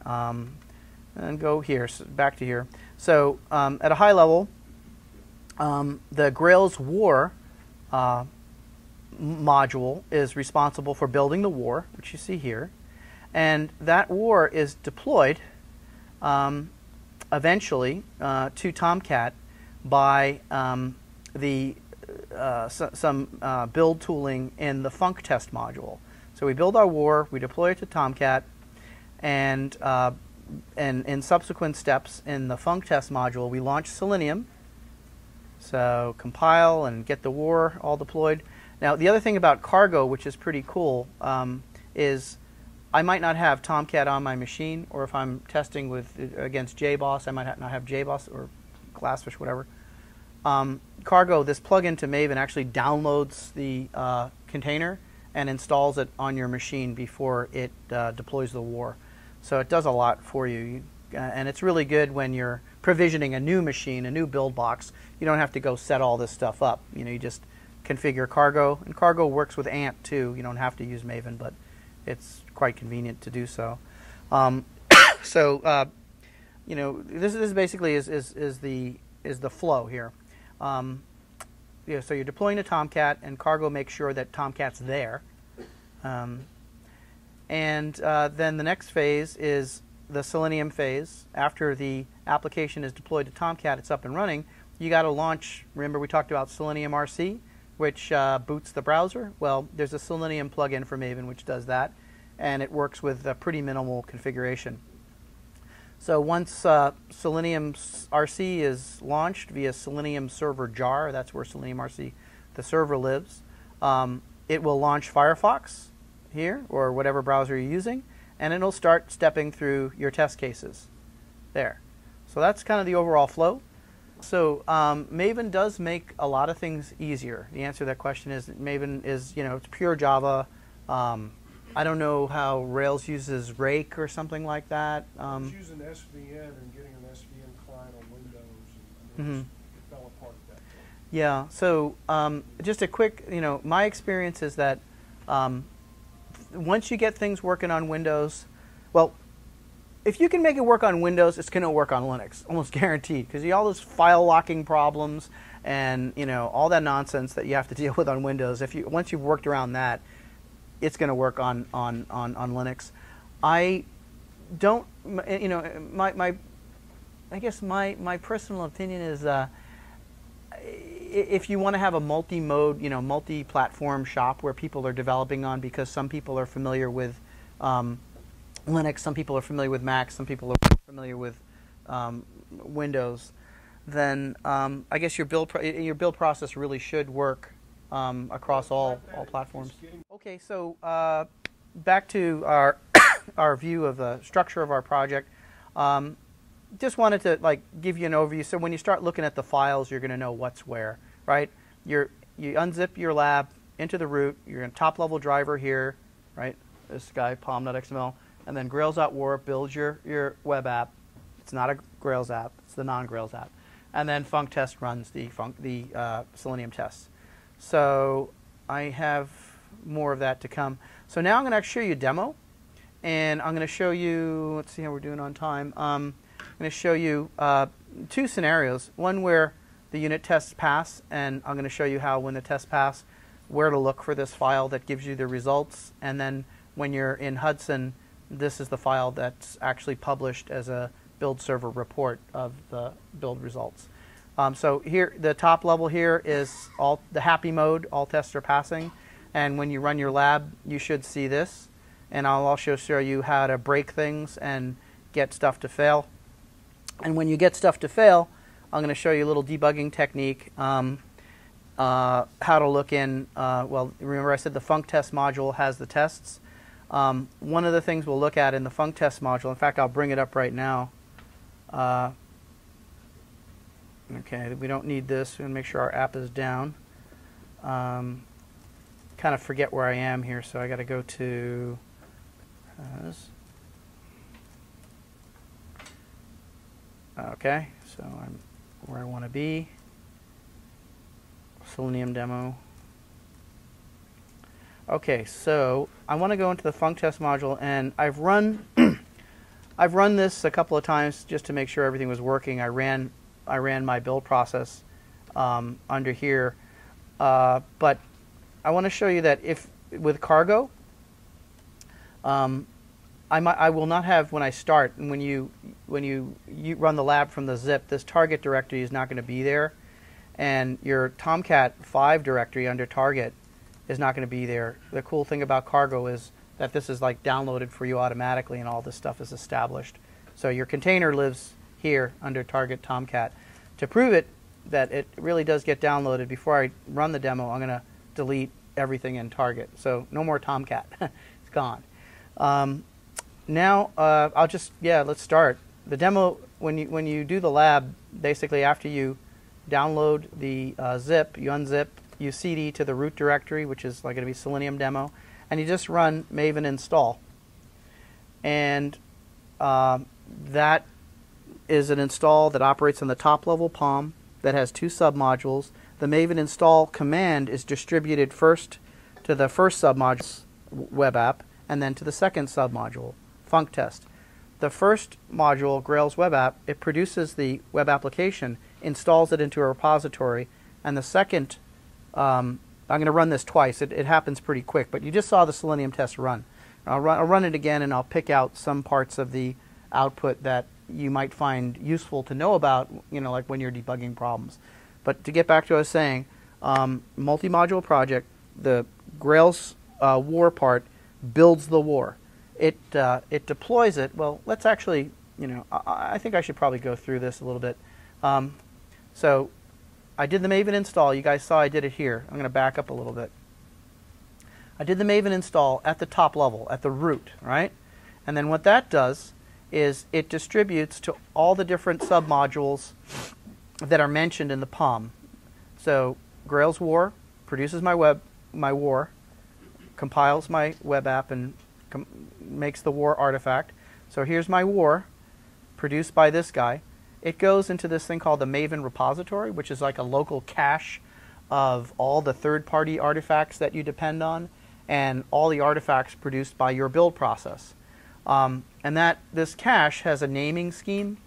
[SPEAKER 1] And go here, so back to here. So at a high level, the Grails War module is responsible for building the war, which you see here, and that war is deployed eventually to Tomcat by some build tooling in the func test module. So we build our war, we deploy it to Tomcat, and in subsequent steps in the func test module, we launch Selenium. So compile and get the war all deployed. Now, the other thing about Cargo, which is pretty cool, is I might not have Tomcat on my machine, or if I'm testing against JBoss, I might not have JBoss or Glassfish, whatever. Cargo, this plugin to Maven, actually downloads the container and installs it on your machine before it deploys the war. So it does a lot for you. And it's really good when you're provisioning a new machine, a new build box. You don't have to go set all this stuff up. You just configure Cargo, and Cargo works with Ant too. You don't have to use Maven, but it's quite convenient to do so. So this basically is the flow here. So you're deploying to Tomcat, and Cargo makes sure that Tomcat's there. And then the next phase is the Selenium phase. After the application is deployed to Tomcat, it's up and running. You got to launch. Remember, we talked about Selenium RC, which boots the browser. Well, there's a Selenium plugin for Maven which does that, and it works with a pretty minimal configuration. So once Selenium RC is launched via Selenium server jar, that's where Selenium RC, the server, lives, it will launch Firefox here, or whatever browser you're using, and it'll start stepping through your test cases there. So that's kind of the overall flow. So Maven does make a lot of things easier. The answer to that question is that Maven is, it's pure Java. I don't know how Rails uses Rake or something like that.
[SPEAKER 3] It's using SVN and getting an SVN client on Windows, and it fell apart at that point.
[SPEAKER 1] Yeah. So just a quick, my experience is that once you get things working on Windows, well, if you can make it work on Windows, it's going to work on Linux, almost guaranteed, because you all those file locking problems and all that nonsense that you have to deal with on Windows. Once you've worked around that, it's going to work on Linux. I don't, I guess my personal opinion is if you want to have a multi-mode, multi-platform shop where people are developing on, because some people are familiar with Linux, some people are familiar with Mac, some people are familiar with Windows, then I guess your build process really should work across all platforms. Okay, so back to our our view of the structure of our project. Just wanted to give you an overview. So when you start looking at the files, you're going to know what's where, right? You unzip your lab into the root. You're in top level driver here, right? This guy pom.xml. And then Grails.war builds your web app. It's not a Grails app. It's the non-Grails app. And then func_test runs the Selenium tests. So I have more of that to come. So now I'm going to actually show you a demo. And I'm going to show you, let's see how we're doing on time. I'm going to show you two scenarios. One where the unit tests pass, and I'm going to show you how when the tests pass, where to look for this file that gives you the results. And then when you're in Hudson, this is the file that's actually published as a build server report of the build results. So here, the top level here is the happy mode, all tests are passing. And when you run your lab, you should see this. And I'll also show you how to break things and get stuff to fail. And when you get stuff to fail, I'm going to show you a little debugging technique, how to look in, well, remember I said the func_test module has the tests. One of the things we'll look at in the func_test module, in fact, I'll bring it up right now. Okay, we don't need this. We're going to make sure our app is down. Kind of forget where I am here, so I got to go to okay, so I'm where I want to be. Selenium demo. Okay, so I want to go into the func_test module, and I've run I've run this a couple of times just to make sure everything was working. I ran my build process under here, but I want to show you that if with cargo, I will not have when I start, and when you run the lab from the zip, this target directory is not going to be there, and your Tomcat 5 directory under target is not going to be there. The cool thing about cargo is that this is downloaded for you automatically, and all this stuff is established. So your container lives here under target Tomcat. To prove it that it really does get downloaded, before I run the demo, I'm going to delete everything in target. So no more Tomcat. It's gone. Now I'll just, let's start. The demo, when you do the lab, basically after you download the zip, you unzip, you cd to the root directory, which is going to be Selenium demo, and you just run Maven install. And that is an install that operates on the top level POM that has two submodules. The Maven install command is distributed first to the first submodule, web app, and then to the second submodule, func_test. The first module, Grails web app, it produces the web application, installs it into a repository, and the second, I'm going to run this twice. It happens pretty quick, but you just saw the Selenium test run. I'll run it again, and I'll pick out some parts of the output that you might find useful to know about, like when you're debugging problems. But to get back to what I was saying, multi-module project, the Grails war part builds the war. It deploys it. Well, let's actually, I think I should probably go through this a little bit. So I did the Maven install. You guys saw I did it here. I'm going to back up a little bit. I did the Maven install at the top level, at the root, right? And then what that does is it distributes to all the different submodules that are mentioned in the POM. So Grail's war produces my war, compiles my web app, and makes the war artifact. So here's my war, produced by this guy. It goes into this thing called the Maven repository, which is like a local cache of all the third-party artifacts that you depend on, and all the artifacts produced by your build process. And this cache has a naming scheme.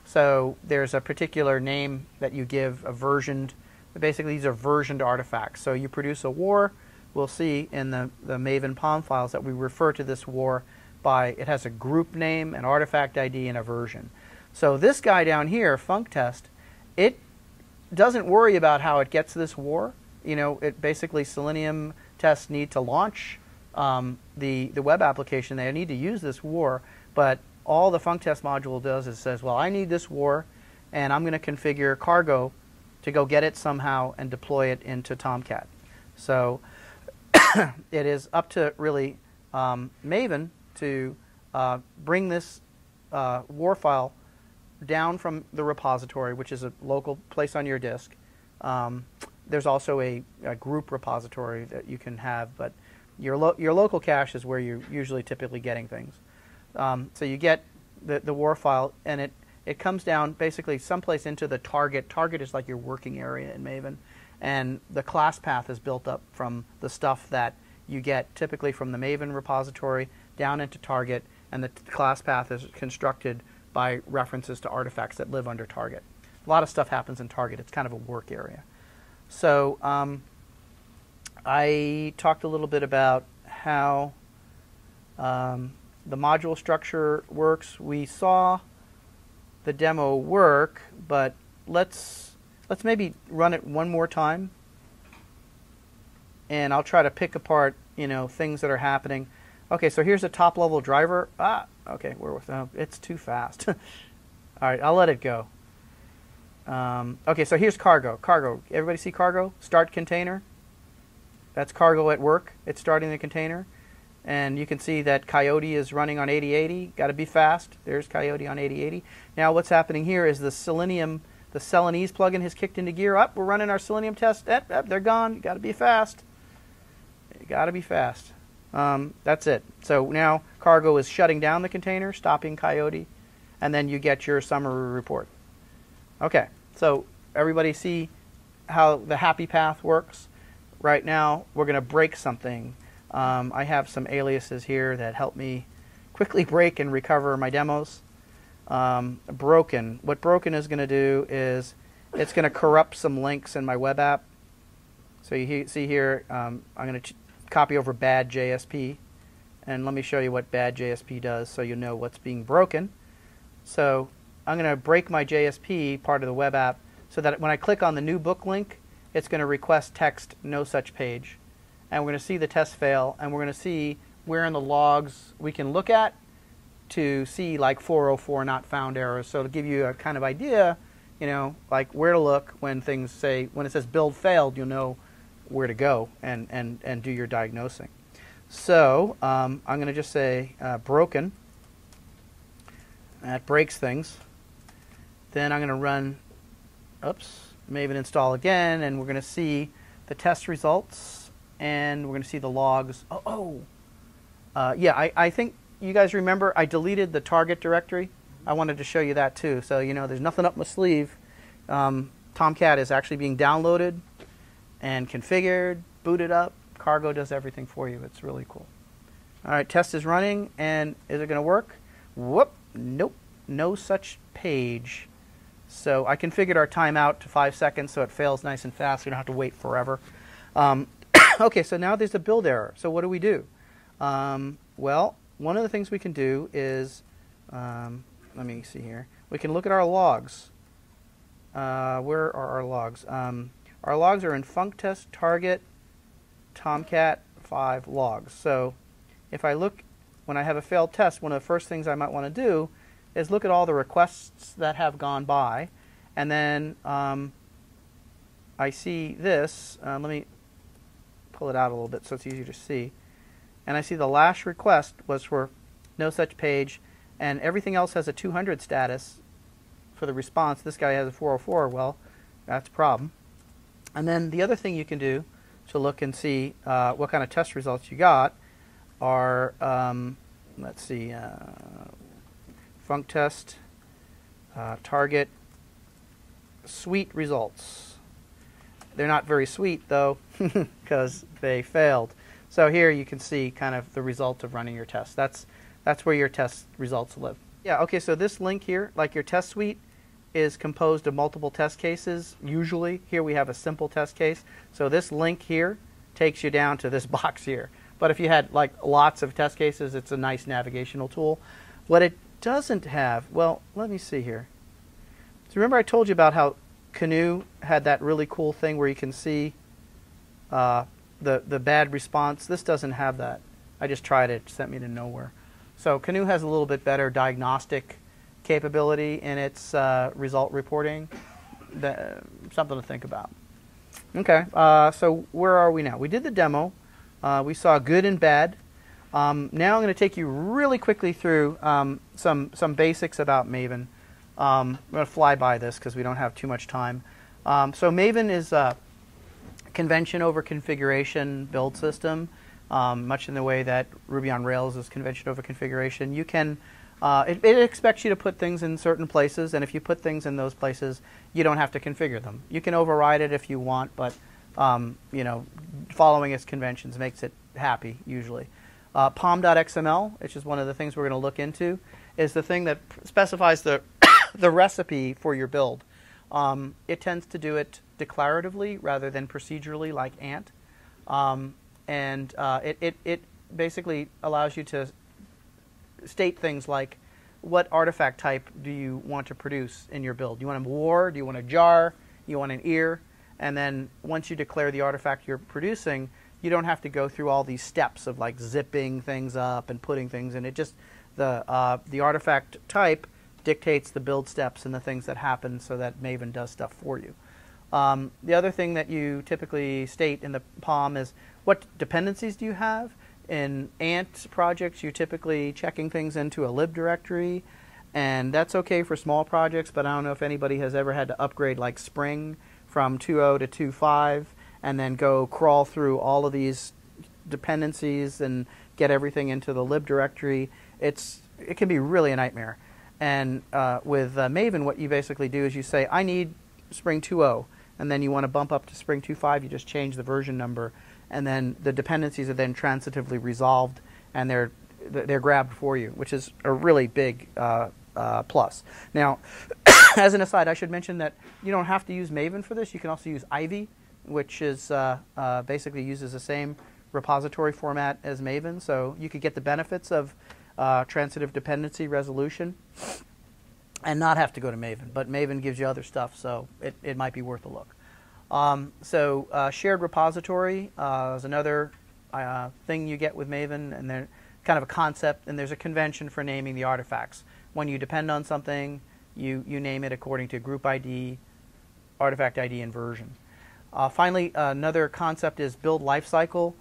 [SPEAKER 1] So there's a particular name that you give a versioned. Basically, these are versioned artifacts. So you produce a war. We'll see in the Maven POM files that we refer to this war by, it has a group name, an artifact ID, and a version. So this guy down here, FuncTest, it doesn't worry about how it gets this war. You know, it basically, Selenium tests need to launch the web application. They need to use this war, but all the FuncTest module does is says, well, I need this war, and I'm going to configure cargo to go get it somehow and deploy it into Tomcat. So it is up to really Maven to bring this war file down from the repository, which is a local place on your disk. There's also a group repository that you can have, but your local cache is where you're usually typically getting things. So you get the war file, and it comes down basically someplace into the target. Target is like your working area in Maven. And the class path is built up from the stuff that you get typically from the Maven repository down into target, and the class path is constructed by references to artifacts that live under target. A lot of stuff happens in target. It's kind of a work area. So I talked a little bit about how the module structure works. We saw the demo work, but let's maybe run it one more time, and I'll try to pick apart, you know, things that are happening. Okay, so here's a top-level driver. Okay, it's too fast. All right, I'll let it go. Okay, so here's cargo. Cargo. Everybody see cargo? Start container. That's cargo at work. It's starting the container. And you can see that Coyote is running on 8080. Got to be fast. There's Coyote on 8080. Now what's happening here is the Selenium, the Selenese plugin has kicked into gear. We're running our Selenium test. They're gone. Got to be fast. You got to be fast. That's it. So now cargo is shutting down the container, stopping Coyote, and then you get your summary report. Okay, so everybody see how the happy path works? Right now, we're going to break something. I have some aliases here that help me quickly break and recover my demos. Broken. What broken is going to do is it's going to corrupt some links in my web app. So you see here, I'm going to copy over bad JSP, and let me show you what bad JSP does so you know what's being broken. So I'm going to break my JSP part of the web app so that when I click on the new book link, it's going to request text no such page. And we're going to see the test fail, and we're going to see where in the logs we can look at to see like 404 not found errors. So to give you a kind of idea, you know, like where to look when things say, when it says build failed, you'll know where to go and do your diagnosing. So I'm going to just say broken. That breaks things. Then I'm going to run, Maven install again, and we're going to see the test results. And we're going to see the logs. Yeah, I think you guys remember I deleted the target directory. I wanted to show you that too. So, you know, there's nothing up my sleeve. Tomcat is actually being downloaded and configured, booted up. Cargo does everything for you. It's really cool. All right, test is running, and is it going to work? Whoop, nope, no such page. So I configured our timeout to 5 seconds so it fails nice and fast. We don't have to wait forever. Okay, so now there's a build error. So what do we do? Well, one of the things we can do is, let me see here. We can look at our logs. Where are our logs? Our logs are in FuncTest target Tomcat 5 logs. So if I look, when I have a failed test, one of the first things I might want to do is look at all the requests that have gone by. And then I see this. Let me pull it out a little bit so it's easier to see. And I see the last request was for no such page, and everything else has a 200 status. for the response. This guy has a 404. Well, that's a problem. And then the other thing you can do to look and see what kind of test results you got are, let's see, func test, target, sweet results. They're not very sweet, though, because they failed. So here you can see kind of the result of running your test. That's where your test results live. Yeah, okay, so this link here, like your test suite, is composed of multiple test cases. Usually, here we have a simple test case. So this link here takes you down to this box here. But if you had like lots of test cases, it's a nice navigational tool. What it doesn't have, well, let me see here. So remember I told you about how Canoe had that really cool thing where you can see the bad response. This doesn't have that. I just tried it. It sent me to nowhere. So Canoe has a little bit better diagnostic capability in its result reporting. Something to think about. Okay, so where are we now? We did the demo. We saw good and bad. Now I'm going to take you really quickly through some basics about Maven. I'm going to fly by this because we don't have too much time. So Maven is a convention over configuration build system, much in the way that Ruby on Rails is convention over configuration. You can it expects you to put things in certain places, and if you put things in those places, you don't have to configure them. You can override it if you want, but you know, following its conventions makes it happy usually. Pom.xml, which is one of the things we're going to look into, is the thing that specifies the the recipe for your build. It tends to do it declaratively rather than procedurally like Ant, and it basically allows you to state things like, what artifact type do you want to produce in your build? Do you want a war? Do you want a jar? Do you want an ear? And then once you declare the artifact you're producing, you don't have to go through all these steps of like zipping things up and putting things in. It just, the artifact type dictates the build steps and the things that happen so that Maven does stuff for you. The other thing that you typically state in the POM is, what dependencies do you have? In Ant projects, you're typically checking things into a lib directory, and that's okay for small projects, but I don't know if anybody has ever had to upgrade like Spring from 2.0 to 2.5 and then go crawl through all of these dependencies and get everything into the lib directory. It can be really a nightmare. And with Maven, what you basically do is you say, I need Spring 2.0, and then you want to bump up to Spring 2.5, you just change the version number, and then the dependencies are then transitively resolved, and they're grabbed for you, which is a really big plus. Now, as an aside, I should mention that you don't have to use Maven for this. You can also use Ivy, which is basically uses the same repository format as Maven, so you could get the benefits of transitive dependency resolution and not have to go to Maven. But Maven gives you other stuff, so it might be worth a look. Shared repository is another thing you get with Maven, and they're kind of a concept, and there's a convention for naming the artifacts. When you depend on something, you name it according to group ID, artifact ID, and version. Finally, another concept is build lifecycle.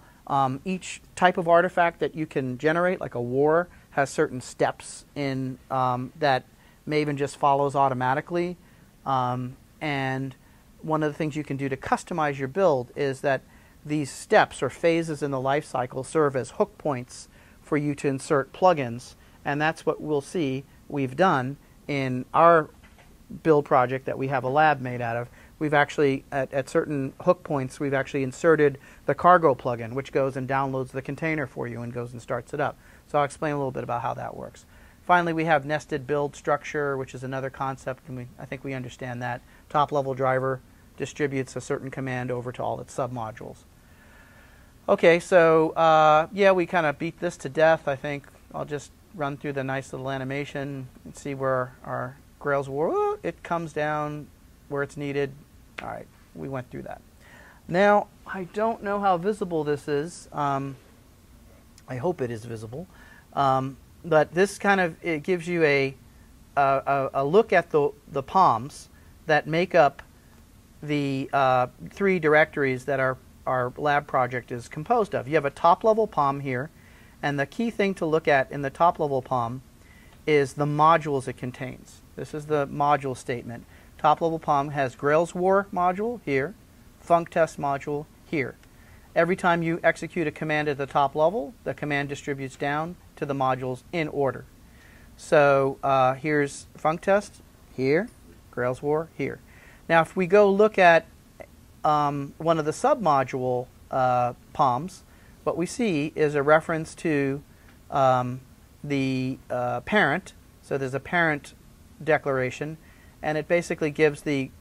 [SPEAKER 1] Each type of artifact that you can generate, like a war, has certain steps in that Maven just follows automatically. And one of the things you can do to customize your build is that these steps or phases in the life cycle serve as hook points for you to insert plugins, and that's what we'll see we've done in our build project that we have a lab made out of. We've actually, at certain hook points, we've actually inserted the cargo plugin, which goes and downloads the container for you and goes and starts it up. So I'll explain a little bit about how that works. Finally, we have nested build structure, which is another concept, and I think we understand that. Top-level driver distributes a certain command over to all its submodules. Okay, so yeah, we kind of beat this to death. I think I'll just run through the nice little animation and see where our Grails war. It comes down where it's needed. All right, we went through that. Now, I don't know how visible this is. I hope it is visible. But this kind of, it gives you a look at the POMs that make up the 3 directories that our lab project is composed of. You have a top-level POM here, and the key thing to look at in the top-level POM is the modules it contains. This is the module statement. Top-level POM has Grails war module here, func test module here. Every time you execute a command at the top level, the command distributes down to the modules in order. So here's func test here, Grails war here. Now if we go look at one of the submodule POMs, what we see is a reference to the parent. So there's a parent declaration, and it basically gives the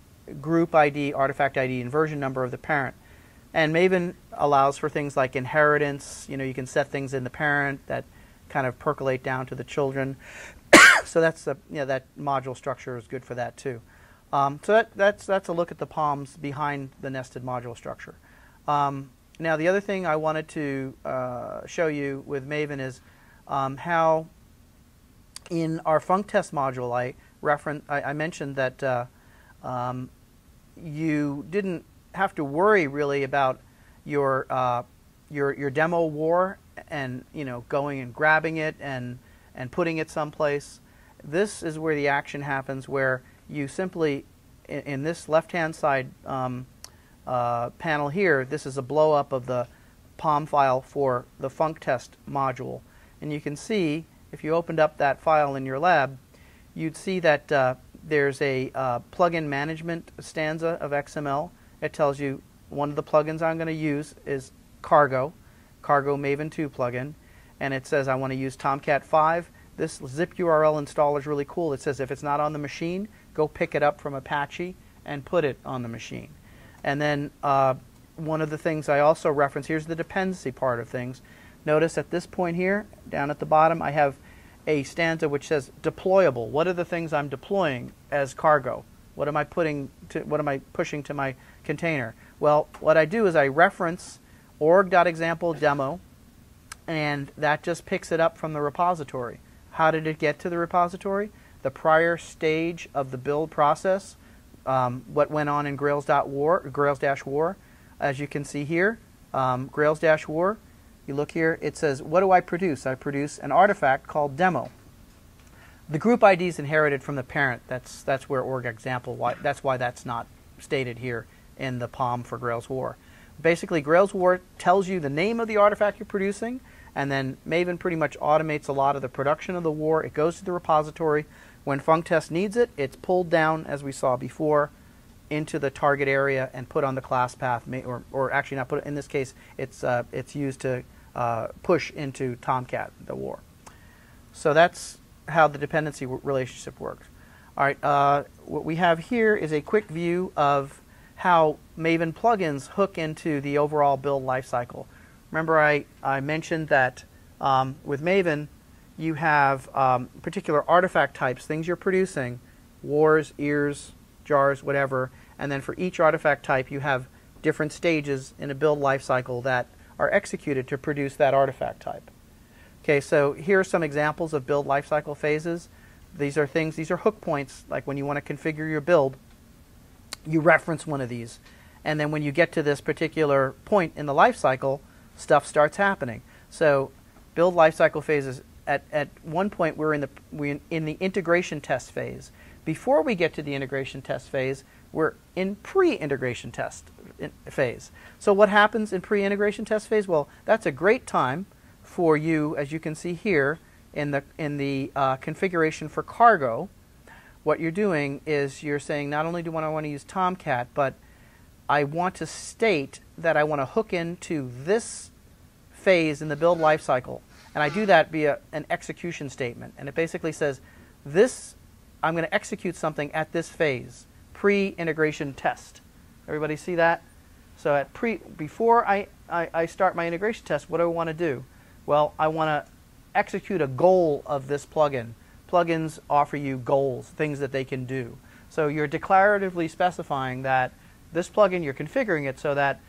[SPEAKER 1] group ID, artifact ID, and version number of the parent. And Maven allows for things like inheritance. You know, you can set things in the parent that kind of percolate down to the children. So that's the, you know, that module structure is good for that too. So that's a look at the POMs behind the nested module structure. Now the other thing I wanted to show you with Maven is how in our func test module I mentioned that you didn't have to worry really about your demo war and, you know, going and grabbing it and putting it someplace. This is where the action happens, where you simply in this left-hand side panel here, this is a blow up of the POM file for the func test module, and you can see if you opened up that file in your lab, you'd see that there's a plugin management stanza of XML. It tells you one of the plugins I'm going to use is Cargo Maven 2 plugin, and it says I want to use Tomcat 5. This zip URL installer is really cool. It says if it's not on the machine, go pick it up from Apache and put it on the machine. And then one of the things I also reference, here's the dependency part of things. Notice at this point here, down at the bottom, I have a stanza which says deployable. What are the things I'm deploying as cargo? What am I pushing to my container? Well, what I do is I reference org.example demo, and that just picks it up from the repository. How did it get to the repository? The prior stage of the build process, what went on in Grails-war. As you can see here, Grails-war, you look here, it says, what do I produce? I produce an artifact called demo. The group ID is inherited from the parent. That's where org.example, that's why that's not stated here in the POM for Grails-war. Basically, Grails-war tells you the name of the artifact you're producing, and then Maven pretty much automates a lot of the production of the war. It goes to the repository. When func test needs it, it's pulled down, as we saw before, into the target area and put on the class path, or actually not put. In this case, it's used to push into Tomcat, the war. So that's how the dependency relationship works. All right, what we have here is a quick view of how Maven plugins hook into the overall build lifecycle. Remember, I mentioned that with Maven, you have particular artifact types, things you're producing, wars, ears, jars, whatever, and then for each artifact type, you have different stages in a build lifecycle that are executed to produce that artifact type. Okay, so here are some examples of build lifecycle phases. These are hook points, like when you want to configure your build, you reference one of these. And then when you get to this particular point in the lifecycle, stuff starts happening. So build lifecycle phases, at one point we're in the integration test phase. Before we get to the integration test phase, we're in pre-integration test phase. So what happens in pre-integration test phase? Well, that's a great time for you, as you can see here in the configuration for cargo. What you're doing is you're saying, not only do I want to use Tomcat, but I want to state that I want to hook into this phase in the build lifecycle. And I do that via an execution statement. And it basically says, I'm going to execute something at this phase, pre-integration test. Everybody see that? So before I start my integration test, what do I want to do? Well, I want to execute a goal of this plugin. Plugins offer you goals, things that they can do. So you're declaratively specifying that this plugin, you're configuring it so that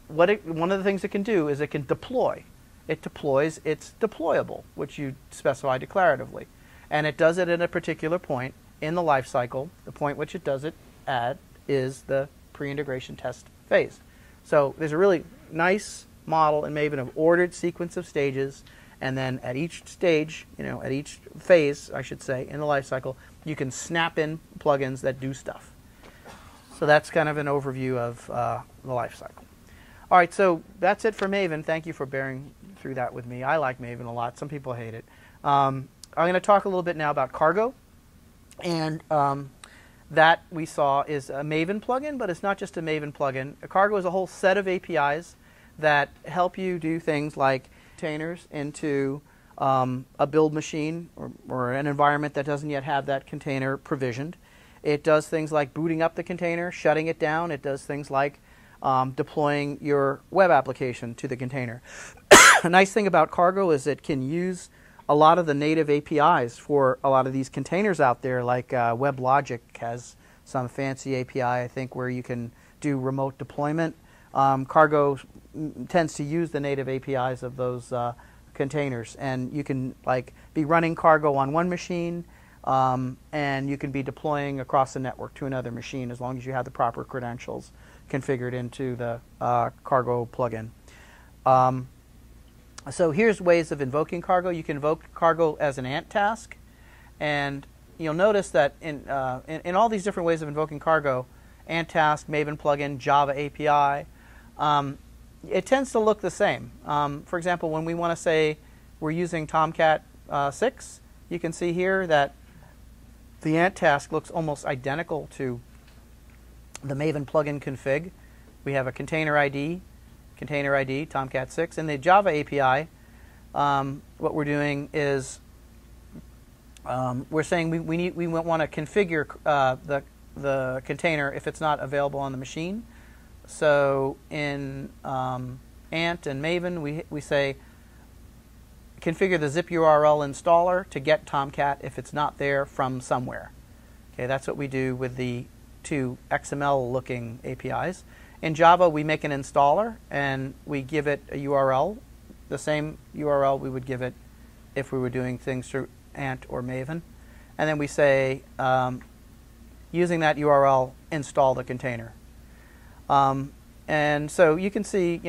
[SPEAKER 1] one of the things it can do is it can deploy. It deploys, it's deployable, which you specify declaratively. And it does it at a particular point in the life cycle. The point which it does it at is the pre-integration test phase. So there's a really nice model in Maven of ordered sequence of stages, And then at each stage, at each phase, I should say, in the life cycle, you can snap in plugins that do stuff. So that's kind of an overview of the life cycle. All right, so that's it for Maven. Thank you for bearing through that with me. I like Maven a lot. Some people hate it. I'm going to talk a little bit now about Cargo. And that we saw is a Maven plugin, but it's not just a Maven plugin. Cargo is a whole set of APIs that help you do things like containers into a build machine or an environment that doesn't yet have that container provisioned. It does things like booting up the container, shutting it down. It does things like deploying your web application to the container. A nice thing about Cargo is it can use a lot of the native APIs for a lot of these containers out there, like WebLogic has some fancy API, I think, where you can do remote deployment. Cargo tends to use the native APIs of those containers, and you can be running Cargo on one machine, and you can be deploying across the network to another machine as long as you have the proper credentials configured into the Cargo plugin. So here's ways of invoking Cargo. You can invoke Cargo as an Ant task, and you'll notice that in all these different ways of invoking Cargo, Ant task, Maven plugin, Java API, it tends to look the same. For example, when we want to say we're using Tomcat 6, you can see here that the Ant task looks almost identical to the Maven plugin config. We have a container ID, Tomcat 6. In the Java API, what we're doing is we're saying we want to configure the container if it's not available on the machine. So in Ant and Maven, we say configure the zip URL installer to get Tomcat if it's not there from somewhere. Okay, that's what we do with the two XML-looking APIs. In Java, we make an installer, and we give it a URL, the same URL we would give it if we were doing things through Ant or Maven. And then we say, using that URL, install the container. And so you can see,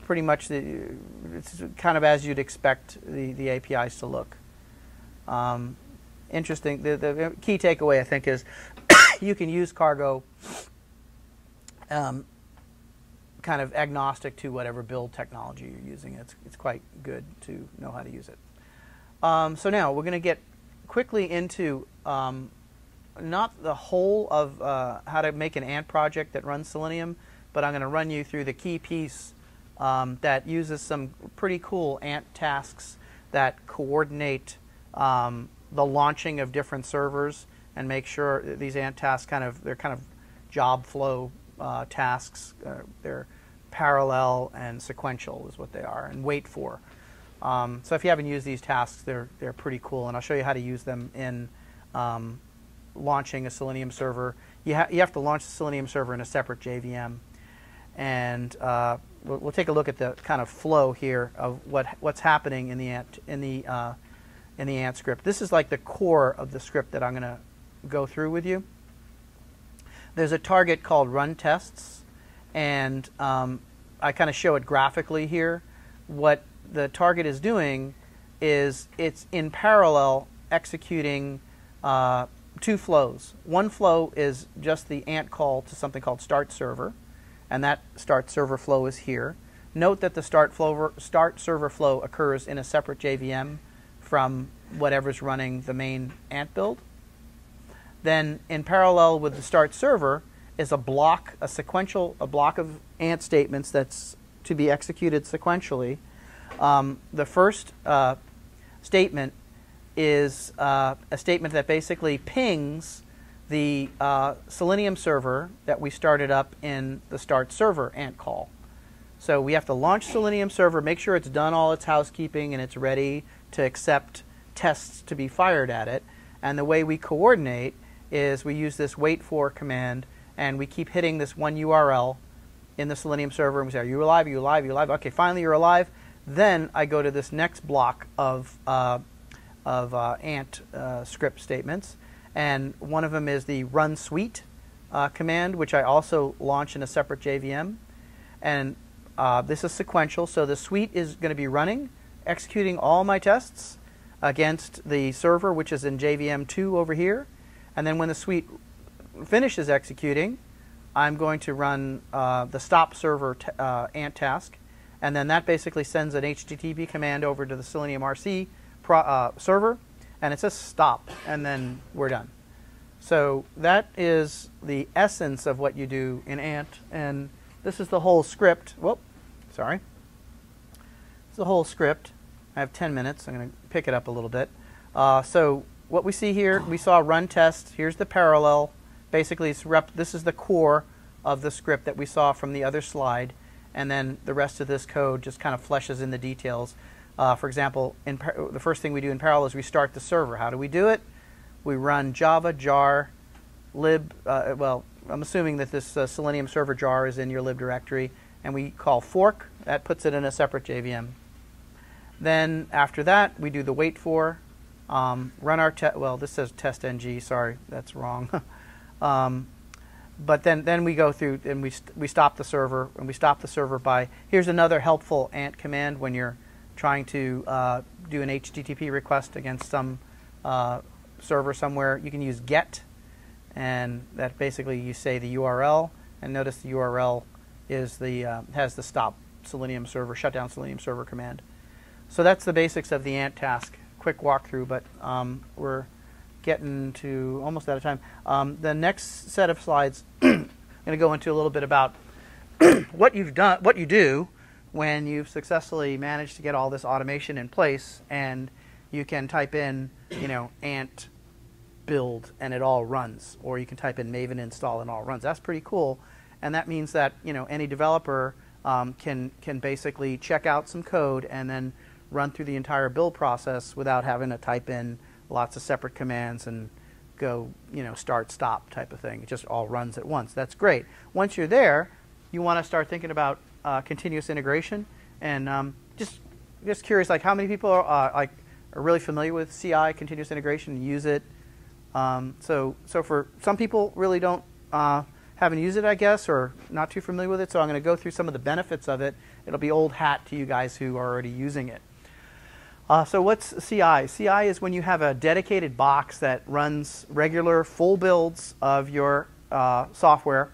[SPEAKER 1] pretty much it's kind of as you'd expect the APIs to look. Interesting. The key takeaway, I think, is you can use Cargo kind of agnostic to whatever build technology you're using. It's quite good to know how to use it. So now we're going to get quickly into not the whole of how to make an Ant project that runs Selenium, but I'm going to run you through the key piece that uses some pretty cool Ant tasks that coordinate the launching of different servers and make sure that these Ant tasks they're kind of job flow tasks. They're parallel and sequential is what they are, and wait for. So if you haven't used these tasks, they're pretty cool, and I'll show you how to use them in launching a Selenium server. You have to launch the Selenium server in a separate JVM, and we'll take a look at the kind of flow here of what's happening in the Ant script. This is like the core of the script that I'm going to go through with you. There's a target called run tests, and I kind of show it graphically here. What the target is doing is it's in parallel executing two flows. One flow is just the Ant call to something called start server, and that start server flow is here. Note that the start server flow occurs in a separate JVM from whatever's running the main Ant build. Then in parallel with the start server is a block of Ant statements that's to be executed sequentially. The first statement is a statement that basically pings the Selenium server that we started up in the start server Ant call. So we have to launch Selenium server, make sure it's done all its housekeeping and it's ready to accept tests to be fired at it. And the way we coordinate is we use this wait for command, and we keep hitting this one URL in the Selenium server, and we say, are you alive, are you alive, are you alive? Okay, finally you're alive. Then I go to this next block of Ant script statements, and one of them is the run suite command, which I also launch in a separate JVM. And this is sequential, so the suite is going to be running. executing all my tests against the server, which is in JVM2 over here. And then when the suite finishes executing, I'm going to run the stop server ant task. And then that basically sends an HTTP command over to the Selenium RC server. And it says stop. And then we're done. So that is the essence of what you do in Ant. And this is the whole script. Whoop, sorry. It's the whole script. I have 10 minutes. I'm going to pick it up a little bit. So what we see here, we saw run test. Here's the parallel. Basically, this is the core of the script that we saw from the other slide. And then the rest of this code just kind of fleshes in the details. For example, the first thing we do in parallel is we start the server. How do we do it? We run java jar lib. Well, I'm assuming that this Selenium server jar is in your lib directory. And we call fork. That puts it in a separate JVM. Then after that, we do the wait for. Run our well, this says test ng. Sorry, that's wrong. But then we go through and we stop the server. And we stop the server by, here's another helpful ant command when you're trying to do an HTTP request against some server somewhere. You can use get, and that basically you say the URL, and notice the URL is has the stop Selenium server, shutdown Selenium server command. So that's the basics of the ant task. Quick walkthrough, but we're getting to almost out of time. The next set of slides, I'm going to go into a little bit about what you've done, what you do when you've successfully managed to get all this automation in place, and you can type in, ant build and it all runs, or you can type in Maven install and it all runs. That's pretty cool, and that means that any developer can basically check out some code and then run through the entire build process without having to type in lots of separate commands and go, start, stop type of thing. It just all runs at once. That's great. Once you're there, you want to start thinking about continuous integration. And just curious, like how many people are really familiar with CI, continuous integration, and use it? So for some people, really don't haven't used it, I guess, or not too familiar with it. So I'm going to go through some of the benefits of it. It'll be old hat to you guys who are already using it. So what's CI? CI is when you have a dedicated box that runs regular full builds of your software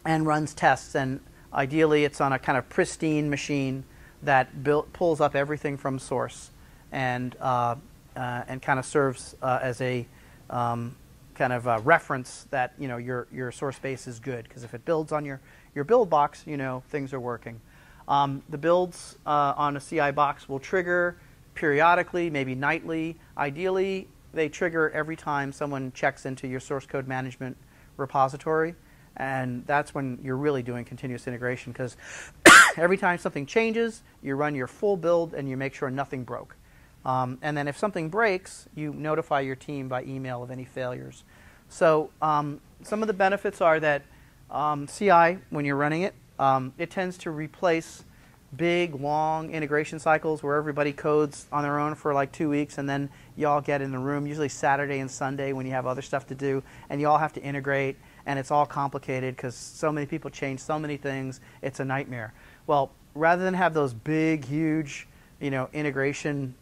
[SPEAKER 1] and runs tests. And ideally, it's on a kind of pristine machine that pulls up everything from source and kind of serves as a kind of reference that your source base is good, because if it builds on your build box, things are working. The builds on a CI box will trigger periodically, maybe nightly. Ideally, they trigger every time someone checks into your source code management repository, and that's when you're really doing continuous integration, because every time something changes, you run your full build and you make sure nothing broke. And then if something breaks, you notify your team by email of any failures. So some of the benefits are that CI, when you're running it, it tends to replace big, long integration cycles where everybody codes on their own for like 2 weeks, and then you all get in the room, usually Saturday and Sunday when you have other stuff to do, and you all have to integrate, and it's all complicated because so many people change so many things. It's a nightmare. Well, rather than have those big, huge integration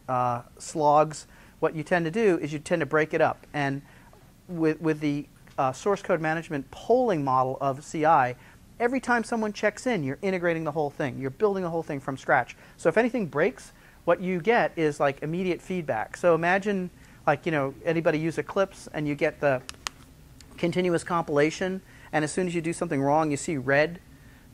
[SPEAKER 1] slogs, what you tend to do is you tend to break it up. And with the source code management polling model of CI, every time someone checks in, you're integrating the whole thing. You're building the whole thing from scratch. So if anything breaks, what you get is like immediate feedback. So imagine like, anybody use Eclipse and you get the continuous compilation, and as soon as you do something wrong, you see red.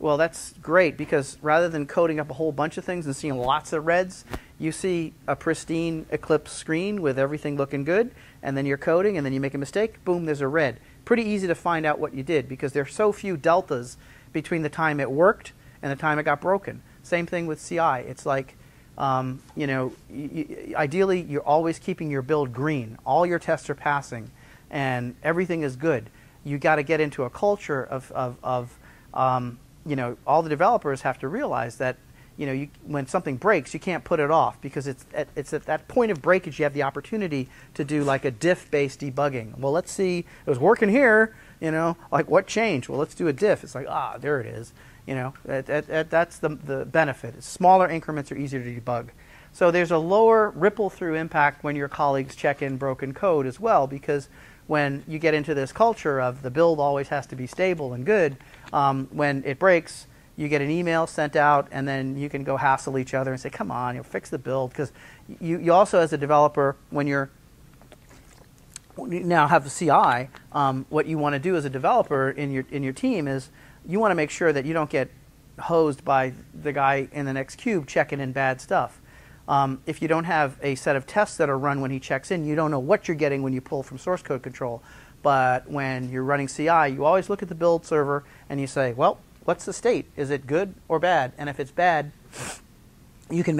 [SPEAKER 1] Well, that's great, because rather than coding up a whole bunch of things and seeing lots of reds, you see a pristine Eclipse screen with everything looking good, and then you're coding, and then you make a mistake, boom, there's a red. Pretty easy to find out what you did, because there's so few deltas between the time it worked and the time it got broken. Same thing with CI. It's like, ideally, you're always keeping your build green. All your tests are passing, and everything is good. You got to get into a culture of all the developers have to realize that, when something breaks, you can't put it off, because it's at that point of breakage you have the opportunity to do like a diff-based debugging. Well, let's see, it was working here, like what changed? Well, let's do a diff. It's like, there it is. That's the benefit. Smaller increments are easier to debug. So there's a lower ripple through impact when your colleagues check in broken code as well, because when you get into this culture of the build always has to be stable and good, when it breaks, you get an email sent out, and then you can go hassle each other and say, come on, you'll fix the build. Because you also, as a developer, when you now have a CI, what you want to do as a developer in your team is you want to make sure that you don't get hosed by the guy in the next cube checking in bad stuff. If you don't have a set of tests that are run when he checks in, you don't know what you're getting when you pull from source code control. But when you're running CI, you always look at the build server and you say, well, what's the state? Is it good or bad? And if it's bad, you can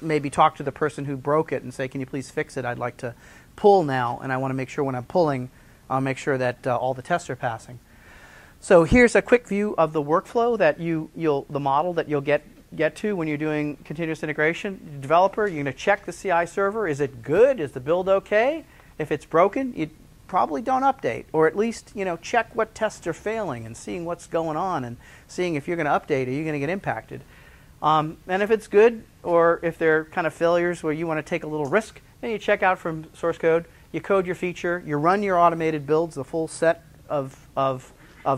[SPEAKER 1] maybe talk to the person who broke it and say, can you please fix it? I'd like to pull now, and I want to make sure when I'm pulling, I'll make sure that all the tests are passing. So here's a quick view of the workflow that the model that you'll get to when you're doing continuous integration. Developer, you're going to check the CI server. Is it good? Is the build okay? If it's broken, you probably don't update, or at least check what tests are failing and seeing what's going on and seeing if you're going to update, are you going to get impacted. And if it's good, or if there are kind of failures where you want to take a little risk, then you check out from source code, you code your feature, you run your automated builds, the full set of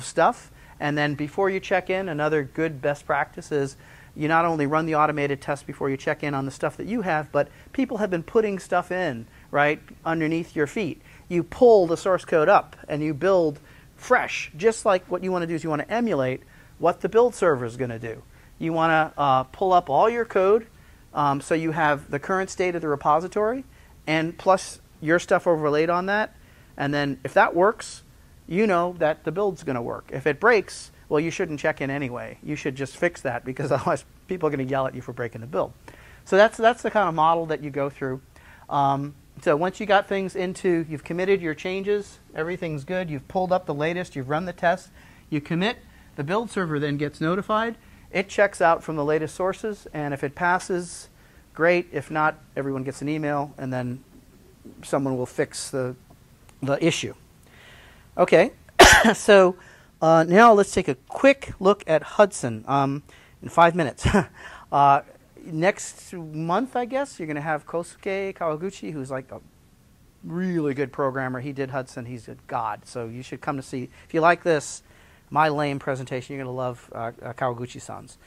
[SPEAKER 1] stuff, and then before you check in, another good best practice is you not only run the automated test before you check in on the stuff that you have, but people have been putting stuff in, right, underneath your feet. You pull the source code up and you build fresh, just like what you want to do is you want to emulate what the build server is going to do. You want to pull up all your code so you have the current state of the repository and plus your stuff overlaid on that. And then if that works, you know that the build's going to work. If it breaks, well, you shouldn't check in anyway. You should just fix that, because otherwise people are going to yell at you for breaking the build. So that's the kind of model that you go through. So once you got things into, you've committed your changes, everything's good, you've pulled up the latest, you've run the test, you commit, the build server then gets notified. It checks out from the latest sources, and if it passes, great. If not, everyone gets an email, and then someone will fix the issue. Okay, so now let's take a quick look at Hudson in 5 minutes. Next month, I guess, you're going to have Kosuke Kawaguchi, who's like a really good programmer. He did Hudson. He's a god. So you should come to see. If you like this, my lame presentation, you're going to love Kawaguchi-san's.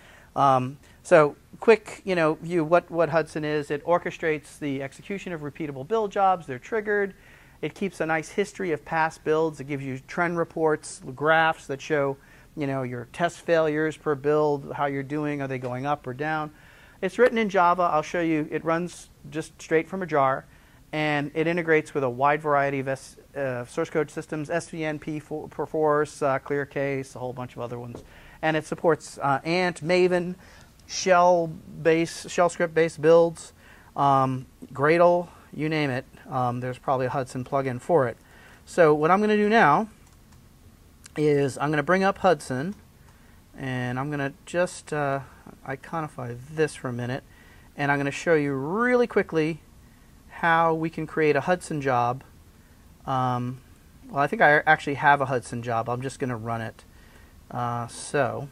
[SPEAKER 1] So quick, view what Hudson is. It orchestrates the execution of repeatable build jobs. They're triggered. It keeps a nice history of past builds. It gives you trend reports, graphs that show, your test failures per build, how you're doing. Are they going up or down? It's written in Java. I'll show you. It runs just straight from a jar, and it integrates with a wide variety of source code systems, SVN, Perforce, ClearCase, a whole bunch of other ones. And it supports Ant, Maven, shell script-based builds, Gradle, you name it. There's probably a Hudson plugin for it. So what I'm going to do now is I'm going to bring up Hudson, and I'm going to just iconify this for a minute, and I'm going to show you really quickly how we can create a Hudson job. Well, I think I actually have a Hudson job. I'm just going to run it. So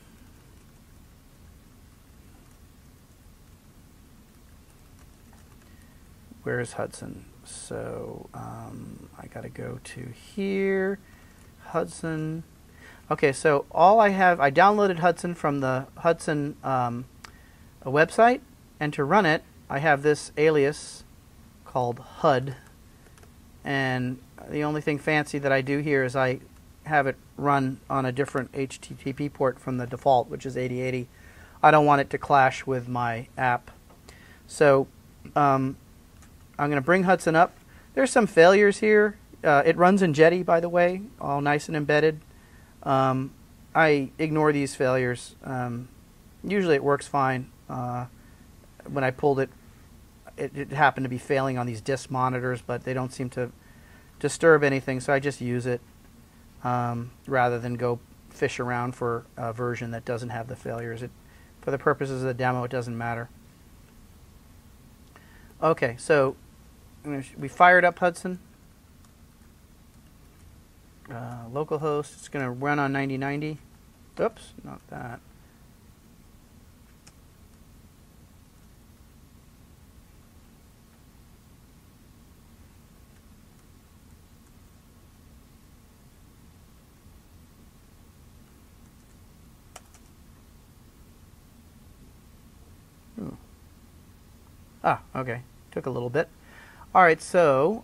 [SPEAKER 1] where is Hudson? So I got to go to here, Hudson. Okay, so all I downloaded Hudson from the Hudson website, and to run it, I have this alias called HUD, and the only thing fancy that I do here is I have it run on a different HTTP port from the default, which is 8080. I don't want it to clash with my app. So I'm going to bring Hudson up. There's some failures here. It runs in Jetty, by the way, all nice and embedded. I ignore these failures. Usually it works fine. When I pulled it, it happened to be failing on these disk monitors, but they don't seem to disturb anything, so I just use it rather than go fish around for a version that doesn't have the failures. For the purposes of the demo, it doesn't matter. Okay, so we fired up Hudson. Localhost, it's going to run on 9090. Oops, not that. Ah, okay. Took a little bit. All right, so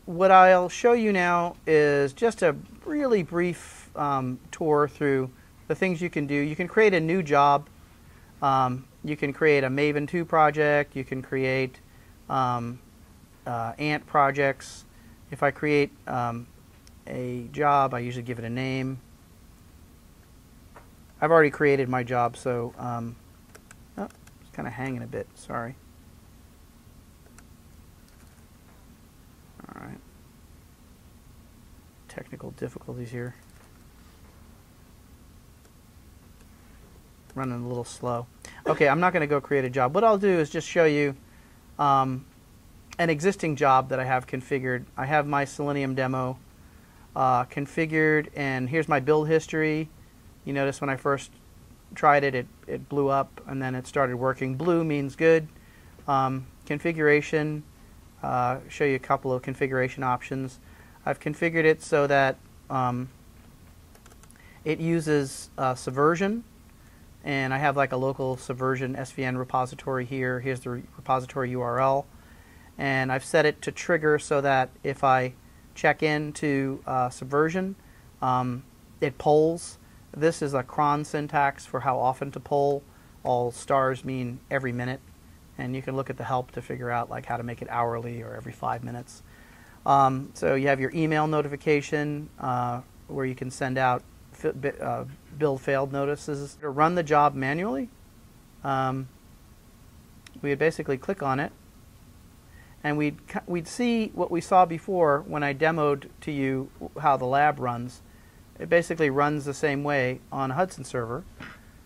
[SPEAKER 1] what I'll show you now is just a really brief tour through the things you can do. You can create a new job. You can create a Maven 2 project. You can create Ant projects. If I create a job, I usually give it a name. I've already created my job, so oh, it's kind of hanging a bit. Sorry. All right. Technical difficulties here. Running a little slow. Okay, I'm not going to go create a job. What I'll do is just show you an existing job that I have configured. I have my Selenium demo configured, and here's my build history. You notice when I first tried it, it blew up, and then it started working. Blue means good. Configuration, show you a couple of configuration options. I've configured it so that it uses Subversion, and I have like a local Subversion SVN repository here. Here's the repository URL, and I've set it to trigger so that if I check into Subversion, it polls. This is a cron syntax for how often to poll. All stars mean every minute, and you can look at the help to figure out like how to make it hourly or every 5 minutes. So you have your email notification where you can send out build failed notices. To run the job manually, we would basically click on it, and we'd see what we saw before when I demoed to you how the lab runs. It basically runs the same way on a Hudson server.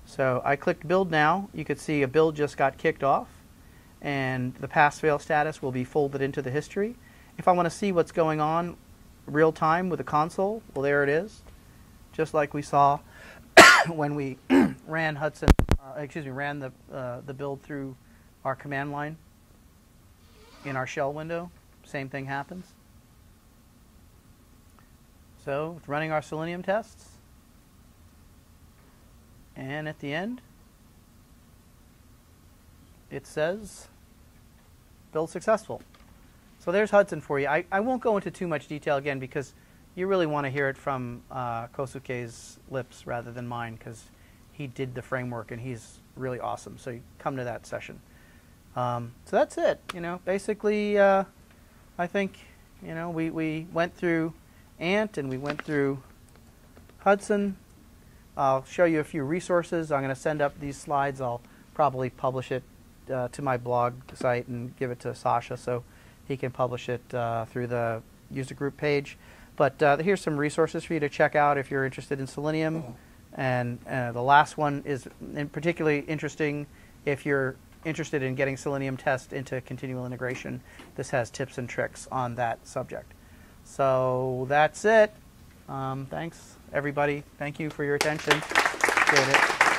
[SPEAKER 1] So I clicked build now. You could see a build just got kicked off, and the pass-fail status will be folded into the history. If I want to see what's going on real time with the console, well, there it is, just like we saw when we ran Hudson. Ran the build through our command line in our shell window. Same thing happens. So it's running our Selenium tests, and at the end it says build successful. So there's Hudson for you. I won't go into too much detail again because you really want to hear it from Kosuke's lips rather than mine, because he did the framework and he's really awesome. So you come to that session. So that's it. You know, basically, I think we went through Ant and we went through Hudson. I'll show you a few resources. I'm going to send up these slides. I'll probably publish it to my blog site and give it to Sasha so he can publish it through the user group page. But here's some resources for you to check out if you're interested in Selenium. And the last one is particularly interesting if you're interested in getting Selenium test into continual integration. This has tips and tricks on that subject. So that's it. Thanks, everybody. Thank you for your attention. Appreciate it.